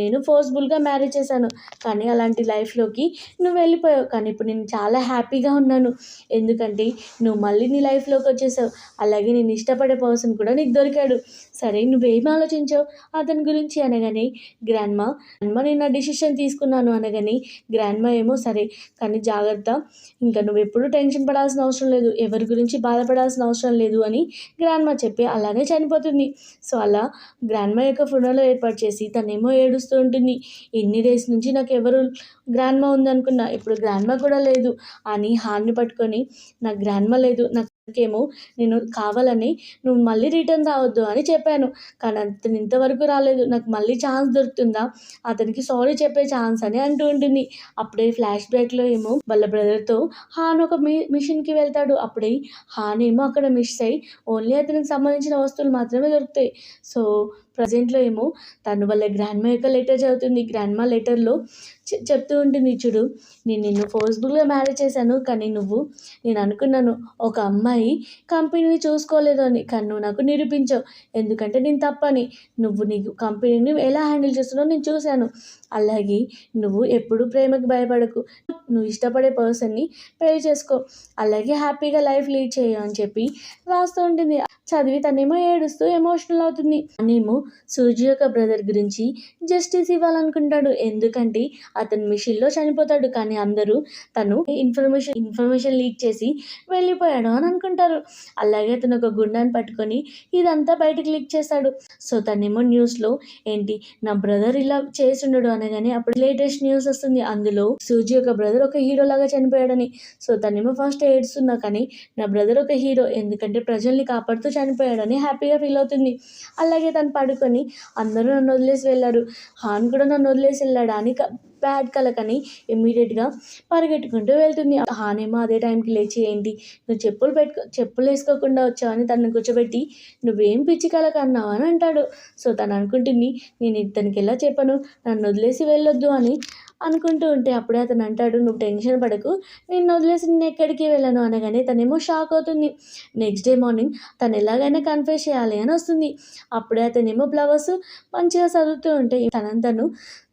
నేను ఫోర్స్ఫుల్గా మ్యారేజ్ చేశాను, కానీ అలాంటి లైఫ్లోకి నువ్వు వెళ్ళిపోయావు, కానీ ఇప్పుడు నేను చాలా హ్యాపీగా ఉన్నాను, ఎందుకంటే నువ్వు మళ్ళీ నీ లైఫ్లోకి వచ్చేసావు, అలాగే నేను ఇష్టపడే పర్సన్ కూడా నీకు దొరికాడు, సరే నువ్వేం ఆలోచించావు అతని గురించి అనగానే, గ్రాండ్మా నేను నా డిసిషన్ తీసుకున్నాను అనగానే, గ్రాండ్మా ఏమో సరే కానీ జాగ్రత్త, ఇంకా నువ్వు ఎప్పుడూ టెన్షన్ పడాల్సిన అవసరం లేదు, ఎవరి గురించి బాధపడాల్సిన అవసరం లేదు అని గ్రాండ్మా చెప్పి అలానే చనిపోతుంది. సో అలా గ్రాండ్మా యొక్క ఫునరల్ ఏర్పాటు చేసి తనేమో ఏడుస్తూ ఉంటుంది, ఎన్ని డేస్ నుంచి నాకు ఎవరు గ్రాండ్మా ఉందనుకున్నా, ఇప్పుడు గ్రాండ్మా కూడా లేదు అని హాన్ని పట్టుకొని, నాకు గ్రాండ్మా లేదు, నాకేమో నేను కావాలని నువ్వు మళ్ళీ రిటర్న్ రావద్దు అని చెప్పాను, కానీ అతను ఇంతవరకు రాలేదు, నాకు మళ్ళీ ఛాన్స్ దొరుకుతుందా అతనికి సారీ చెప్పే ఛాన్స్ అని అంటూ ఉంటుంది. అప్పుడే ఫ్లాష్ బ్యాక్లో ఏమో వాళ్ళ బ్రదర్తో హాన్ ఒక మిషన్కి వెళ్తాడు. అప్పుడే హాన్ ఏమో అక్కడ మిస్ అయ్యి ఓన్లీ అతనికి సంబంధించిన వస్తువులు మాత్రమే దొరుకుతాయి. సో ప్రజెంట్లో ఏమో తను వాళ్ళ గ్రాండ్మా యొక్క లెటర్ చదువుతుంది. గ్రాండ్మా లెటర్లో చెప్తూ ఉంటుంది, చూడు నేను నిన్ను ఫోర్స్ఫుల్గా మ్యారేజ్ చేశాను, కానీ నేను అనుకున్నాను ఒక అమ్మాయి కంపెనీని చూసుకోలేదు అని, కానీ నువ్వు నాకు నిరూపించావు, ఎందుకంటే నేను తప్పని, నీకు కంపెనీని ఎలా హ్యాండిల్ చేస్తున్నావు నేను చూశాను, అలాగే నువ్వు ఎప్పుడు ప్రేమకు భయపడకు, నువ్వు ఇష్టపడే పర్సన్ని పెళ్లి చేసుకో, అలాగే హ్యాపీగా లైఫ్ లీడ్ చేయ అని చెప్పి రాస్తూ ఉంటుంది. చదివి తనేమో ఏడుస్తూ ఎమోషనల్ అవుతుంది. తనేమో సూజీ యొక్క బ్రదర్ గురించి జస్టిస్ ఇవ్వాలనుకుంటాడు, ఎందుకంటే అతను మిషన్లో చనిపోతాడు, కానీ అందరూ తను ఇన్ఫర్మేషన్ లీక్ చేసి వెళ్ళిపోయాడు అని అనుకుంటారు. అలాగే అతను ఒక గుండాన్ని పట్టుకొని ఇదంతా బయటకు లీక్ చేస్తాడు. సో తనేమో న్యూస్లో, ఏంటి నా బ్రదర్ ఇలా చేసిండడు అనగానే అప్పుడు లేటెస్ట్ న్యూస్ వస్తుంది, అందులో సూజీ యొక్క బ్రదర్ ఒక హీరో లాగా చనిపోయాడని. సో తనేమో ఫస్ట్ ఏడుస్తున్నా, కానీ నా బ్రదర్ ఒక హీరో, ఎందుకంటే ప్రజల్ని కాపాడుతూ చనిపోయాడని హ్యాపీగా ఫీల్ అవుతుంది. అలాగే తను పడుకొని, అందరూ నన్ను వదిలేసి వెళ్ళారు, హాన్ కూడా నన్ను వదిలేసి వెళ్ళాడు అని బ్యాడ్ కలకని ఇమ్మీడియట్గా పరిగెట్టుకుంటూ వెళ్తుంది. హాన్ ఏమో అదే టైంకి లేచి, ఏంటి నువ్వు చెప్పులు వేసుకోకుండా వచ్చావని తనని కూర్చోబెట్టి, నువ్వేం పిచ్చి కలక అన్నావు అని అంటాడు. సో తను అనుకుంటుంది, నేను ఇతనికి ఎలా చెప్పను, నన్ను వదిలేసి వెళ్ళొద్దు అని అనుకుంటూ ఉంటే అప్పుడే అతను అంటాడు, నువ్వు టెన్షన్ పడకు, నేను వదిలేసి నేను ఎక్కడికి వెళ్ళను అనగానే తనేమో షాక్ అవుతుంది. నెక్స్ట్ డే మార్నింగ్ తను ఎలాగైనా కన్ఫెస్ చేయాలి అని వస్తుంది. అప్పుడే అతనేమో ఫ్లవర్స్ మంచిగా చదువుతూ ఉంటే తను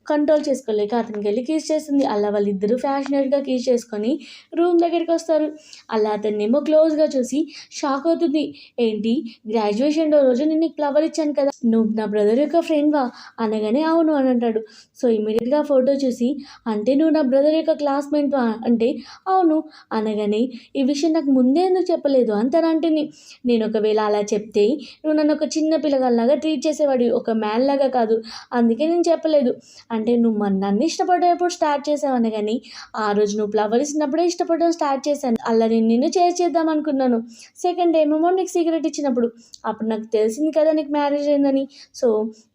కంట్రోల్ చేసుకోలేక అతనికి వెళ్ళి కిస్ చేస్తుంది. అలా వాళ్ళిద్దరూ ఫ్యాషనేట్గా కిస్ చేసుకొని రూమ్ దగ్గరికి వస్తారు. అలా అతన్నేమో క్లోజ్గా చూసి షాక్ అవుతుంది. ఏంటి, గ్రాడ్యుయేషన్ రోజు నేను నీకు ఫ్లవర్ ఇచ్చాను కదా, నువ్వు నా బ్రదర్ యొక్క ఫ్రెండ్వా అనగానే అవును అని అంటాడు. సో ఇమీడియట్గా ఫోటో చూసి అంటే నువ్వు నా బ్రదర్ యొక్క క్లాస్మేట్వా అంటే అవును అనగానే ఈ విషయం నాకు ముందే ఎందుకు చెప్పలేదు అని తను అంటుంది. నేను ఒకవేళ అలా చెప్తే నువ్వు నన్ను ఒక చిన్న పిల్లగాల్లాగా ట్రీట్ చేసేవాడివి, ఒక మ్యాన్ లాగా కాదు, అందుకే నేను చెప్పలేదు. అంటే నువ్వు నన్ను ఇష్టపడేటప్పుడు స్టార్ట్ చేసావు అనగాని ఆ రోజు నువ్వు ఫ్లవర్ ఇచ్చినప్పుడే ఇష్టపడడం స్టార్ట్ చేశాను. అలా నేను నిన్ను చేద్దాం అనుకున్నాను. సెకండ్ టైం ఏమో నీకు సిగరెట్ ఇచ్చినప్పుడు అప్పుడు నాకు తెలిసింది కదా నీకు మ్యారేజ్ అయిందని. సో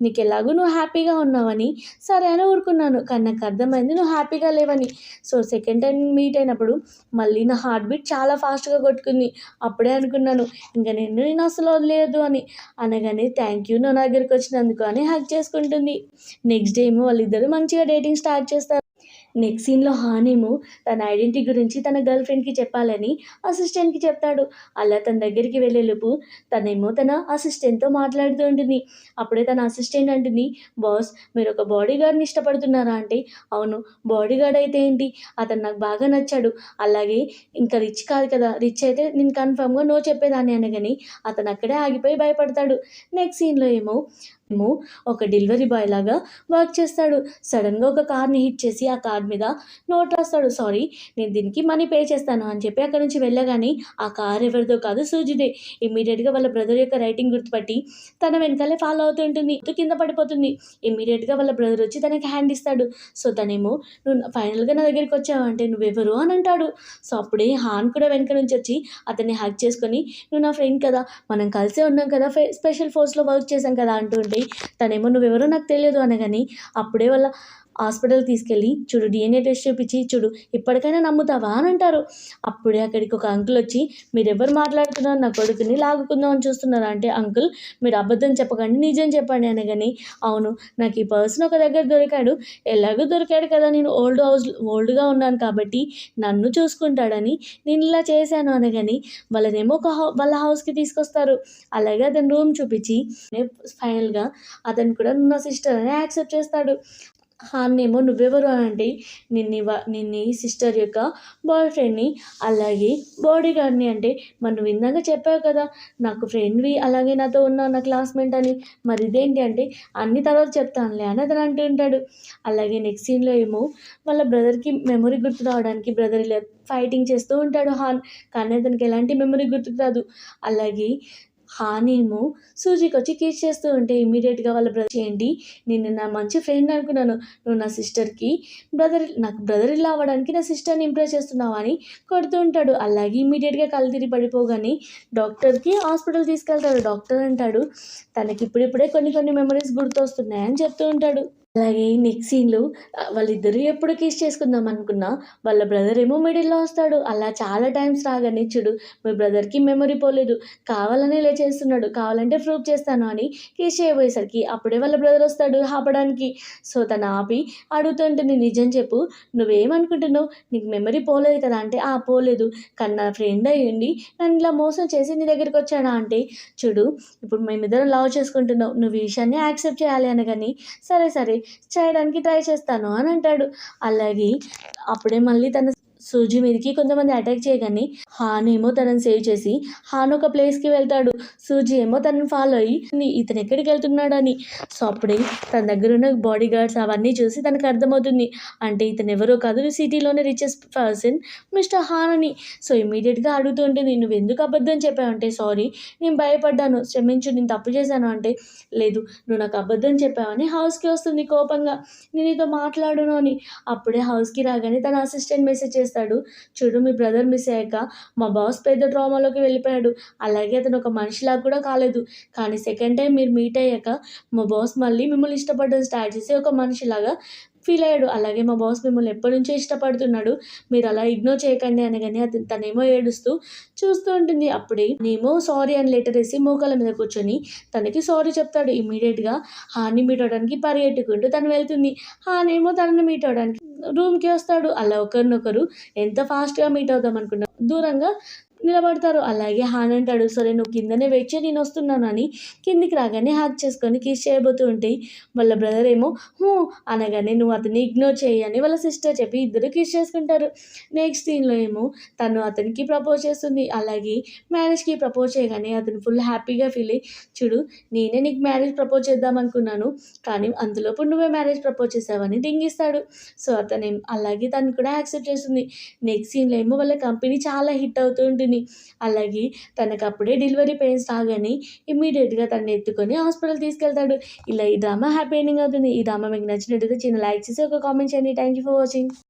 నీకు ఎలాగో నువ్వు హ్యాపీగా ఉన్నావని సరే అని ఊరుకున్నాను. కానీ నాకు అర్థమైంది నువ్వు హ్యాపీగా లేవని. సో సెకండ్ టైం మీట్ అయినప్పుడు మళ్ళీ నా హార్ట్ బీట్ చాలా ఫాస్ట్గా కొట్టుకుంది. అప్పుడే అనుకున్నాను ఇంకా నేను అసలు వదిలేదు అని. అనగానే థ్యాంక్ యూ నువ్వు నా దగ్గరికి వచ్చినందుకు అని హగ్ చేసుకుంటుంది. నెక్స్ట్ డే ఏమో వాళ్ళిద్దరూ మంచిగా డేటింగ్ స్టార్ట్ చేస్తారు. నెక్స్ట్ సీన్లో హానేమో తన ఐడెంటిటీ గురించి తన గర్ల్ ఫ్రెండ్కి చెప్పాలని అసిస్టెంట్కి చెప్తాడు. అలా తన దగ్గరికి వెళ్ళేలోపు తనేమో తన అసిస్టెంట్తో మాట్లాడుతూ ఉంటుంది. అప్పుడే తన అసిస్టెంట్ అంటుంది, బాస్ మీరు ఒక బాడీ గార్డ్ని ఇష్టపడుతున్నారా అంటే అవును, బాడీ గార్డ్ అయితే ఏంటి, అతను నాకు బాగా నచ్చాడు, అలాగే ఇంకా రిచ్ కాదు కదా, రిచ్ అయితే నేను కన్ఫర్మ్గా నో చెప్పేదాన్ని అనగాని అతను అక్కడే ఆగిపోయి భయపడతాడు. నెక్స్ట్ సీన్లో ఏమో ఒక డెలివరీ బాయ్ లాగా వర్క్ చేస్తాడు. సడన్గా ఒక కార్ని హిట్ చేసి ఆ కార్ మీద నోట్ రాస్తాడు. సారీ, నేను దీనికి మనీ పే చేస్తాను అని చెప్పి అక్కడ నుంచి వెళ్ళగానే ఆ కార్ ఎవరిదో కాదు సూజిదే. ఇమ్మీడియట్గా వాళ్ళ బ్రదర్ యొక్క రైటింగ్ గుర్తుపట్టి తన వెనకాలే ఫాలో అవుతుంటుంది. కింద పడిపోతుంది. ఇమ్మీడియట్గా వాళ్ళ బ్రదర్ వచ్చి తనకి హ్యాండ్ ఇస్తాడు. సో తనేమో నువ్వు ఫైనల్గా నా దగ్గరికి వచ్చావు అంటే నువ్వెవరు అని అంటాడు. సో అప్పుడే హాన్ కూడా వెనక నుంచి వచ్చి అతన్ని హ్యాక్ చేసుకొని నువ్వు నా ఫ్రెండ్ కదా, మనం కలిసే ఉన్నాం కదా, స్పెషల్ ఫోర్స్లో వర్క్ చేశాం కదా అంటుంటే తనేమో నువ్వెవరో నాకు తెలియదు అనగాని అప్పుడే వాళ్ళ హాస్పిటల్కి తీసుకెళ్ళి చూడు DNA టెస్ట్ చూపించి చూడు ఇప్పటికైనా నమ్ముతావా అని అంటారు. అప్పుడే అక్కడికి ఒక అంకుల్ వచ్చి మీరెవరు మాట్లాడుతున్నారు, నా కొడుకుని లాగుకుందాం అని చూస్తున్నారా అంటే అంకుల్ మీరు అబద్ధం చెప్పకండి నిజం చెప్పండి అనగాని అవును, నాకు ఈ పర్సన్ ఒక దగ్గర దొరికాడు, ఎలాగో దొరికాడు కదా, నేను ఓల్డ్గా ఉన్నాను కాబట్టి నన్ను చూసుకుంటాడని నేను ఇలా చేశాను అనగాని వాళ్ళనేమో వాళ్ళ హౌస్కి తీసుకొస్తారు. అలాగే అతను రూమ్ చూపించి ఫైనల్గా అతను కూడా నా సిస్టర్ అని యాక్సెప్ట్ చేస్తాడు. హాన్నేమో నువ్వెవరు అని అంటే నిన్ని సిస్టర్ యొక్క బాయ్ ఫ్రెండ్ని, అలాగే బాడీ గార్డ్ని అంటే మరి నువ్వు ఇందాక చెప్పావు కదా నాకు ఫ్రెండ్వి అలాగే నాతో ఉన్న నా క్లాస్మేట్ అని, మరి ఇదేంటి అంటే అన్ని తర్వాత చెప్తానులే అని అతను అంటూ ఉంటాడు. అలాగే నెక్స్ట్ సీన్లో ఏమో వాళ్ళ బ్రదర్కి మెమొరీ గుర్తు రావడానికి బ్రదర్ ఇలా ఫైటింగ్ చేస్తూ ఉంటాడు హాన్, కానీ అతనికి ఎలాంటి మెమొరీ గుర్తుకు రాదు. అలాగే హానేమో సూజీకి వచ్చి కిస్ చేస్తూ ఉంటే ఇమ్మీడియట్గా వాళ్ళ బ్రదర్ ఏంటి నేను నా మంచి ఫ్రెండ్ అనుకున్నాను, నువ్వు నా సిస్టర్కి నాకు బ్రదర్ ఇలా అవ్వడానికి నా సిస్టర్ని ఇంప్రెస్ చేస్తున్నావు అని కొడుతూ ఉంటాడు. అలాగే ఇమ్మీడియట్గా కళ్ళు తిరిగి పడిపోగానే డాక్టర్కి హాస్పిటల్ తీసుకెళ్తాడు. డాక్టర్ అంటాడు తనకి ఇప్పుడిప్పుడే కొన్ని మెమరీస్ గుర్తొస్తున్నాయని చెప్తూ ఉంటాడు. అలాగే నెక్స్ట్ సీన్లో వాళ్ళిద్దరూ ఎప్పుడు కిస్ చేసుకుందాం అనుకున్నా వాళ్ళ బ్రదర్ ఏమో మిడిల్లో వస్తాడు. అలా చాలా టైమ్స్ రాగానే చూడు మీ బ్రదర్కి మెమరీ పోలేదు, కావాలనే ఇలా చేస్తున్నాడు, కావాలంటే ప్రూవ్ చేస్తాను అని కిస్ చేయబోయేసరికి అప్పుడే వాళ్ళ బ్రదర్ వస్తాడు ఆపడానికి. సో తను ఆపి అడుగుతుంటుంది నిజం చెప్పు, నువ్వేమనుకుంటున్నావు, నీకు మెమరీ పోలేదు కదా అంటే పోలేదు, కానీ నా ఫ్రెండ్ అయ్యండి నన్ను ఇలా మోసం చేసి నీ దగ్గరికి వచ్చాడా అంటే చూడు ఇప్పుడు మేమిద్దరం లవ్ చేసుకుంటున్నావు, నువ్వు ఈ విషయాన్ని యాక్సెప్ట్ చేయాలి అనగాని సరే చేయడానికి ట్రై చేస్తాను అని అంటాడు. అలాగే అప్పుడే మళ్ళీ తన సూజీ మీదకి కొంతమంది అటాక్ చేయగానే హాన్ ఏమో తనని సేవ్ చేసి హాన్ ఒక ప్లేస్కి వెళ్తాడు. సూజీ ఏమో తనని ఫాలో అయ్యి ఇతను ఎక్కడికి వెళ్తున్నాడని. సో అప్పుడే తన దగ్గర ఉన్న బాడీ గార్డ్స్ అవన్నీ చూసి తనకు అర్థమవుతుంది అంటే ఇతను ఎవరో కాదు సిటీలోనే రిచెస్ట్ పర్సన్ మిస్టర్ హాన్ అని. సో ఇమీడియట్గా అడుగుతూ ఉంటుంది నువ్వు ఎందుకు అబద్ధం చెప్పావంటే సారీ నేను భయపడ్డాను, క్షమించు, నేను తప్పు చేశాను అంటే లేదు నువ్వు నాకు అబద్ధం చెప్పావని హౌస్కి వస్తుంది కోపంగా, నేను నీతో మాట్లాడును అని. అప్పుడే హౌస్కి రాగానే తన అసిస్టెంట్ మెసేజ్ చేస్తాడు చూడు మీ బ్రదర్ మిస్ అయ్యాక మా బాస్ పెద్ద ట్రామాలోకి వెళ్ళిపోయాడు, అలాగే అతను ఒక మనిషిలాగా కూడా కాలేదు, కానీ సెకండ్ టైం మీరు మీట్ అయ్యాక మా బాస్ మళ్ళీ మిమ్మల్ని ఇష్టపడడం స్టార్ట్ చేసి ఒక మనిషిలాగా ఫీల్ అయ్యాడు, అలాగే మా బాస్ మిమ్మల్ని ఎప్పటి నుంచో ఇష్టపడుతున్నాడు, మీరు అలా ఇగ్నోర్ చేయకండి అనగానే తనేమో ఏడుస్తూ చూస్తూ ఉంటుంది. అప్పుడే నేమో సారీ అని లెటర్ వేసి మోకాల మీద కూర్చొని తనకి సారీ చెప్తాడు. ఇమ్మీడియట్గా హాన్ని మీట్ అవడానికి పరిగెట్టుకుంటూ తను వెళ్తుంది. హానేమో తనని మీట్ అవడానికి రూమ్కి వస్తాడు. అలా ఒకరినొకరు ఎంత ఫాస్ట్గా మీట్ అవుదాం అనుకున్నా దూరంగా నిలబడతారు. అలాగే హాన్ అంటాడు, "సరే నువ్వు కిందనే వెయిట్ చెయి నేనొస్తున్నాను" అని కిందికి రాగానే హగ్ చేసుకొని కిస్ చేయబోతూ ఉంటే, వాళ్ళ బ్రదర్ ఏమో "హూ" అనగానే "నువ్వు అతన్ని ఇగ్నోర్ చెయ్యి" అని వాళ్ళ సిస్టర్ చెప్పి ఇద్దరు కిస్ చేసుకుంటారు. నెక్స్ట్ సీన్‌లో ఏమో తను అతనికి ప్రపోజ్ చేస్తుంది. అలాగే మ్యారేజ్‌కి ప్రపోజ్ చేయగానే అతను ఫుల్ హ్యాపీగా ఫీల్ అయ్యి, "చూడు నేనే నీకు మ్యారేజ్ ప్రపోజ్ చేద్దామనుకున్నాను. కానీ అంతలోపు నువ్వే మ్యారేజ్ ప్రపోజ్ చేశావని" డింగిస్తాడు. సో, అలాగే తను కూడా యాక్సెప్ట్ చేస్తుంది. నెక్స్ట్ సీన్‌లో ఏమో వాళ్ళ కంపెనీ చాలా హిట్ అవుతూ ఉంటుంది. అలాగే తనకప్పుడే డెలివరీ పెయిన్స్ రాగానే ఇమ్మీడియేట్‌గా తనని ఎత్తుకొని హాస్పిటల్ తీసుకెళ్తాడు. ఇలా ఈ డ్రామా హ్యాపీ ఎండింగ్ అవుతుంది. ఈ డ్రామా మీకు నచ్చినట్టయితే చిన్న లైక్ చేసి ఒక కామెంట్ చేయండి. Thank you for watching.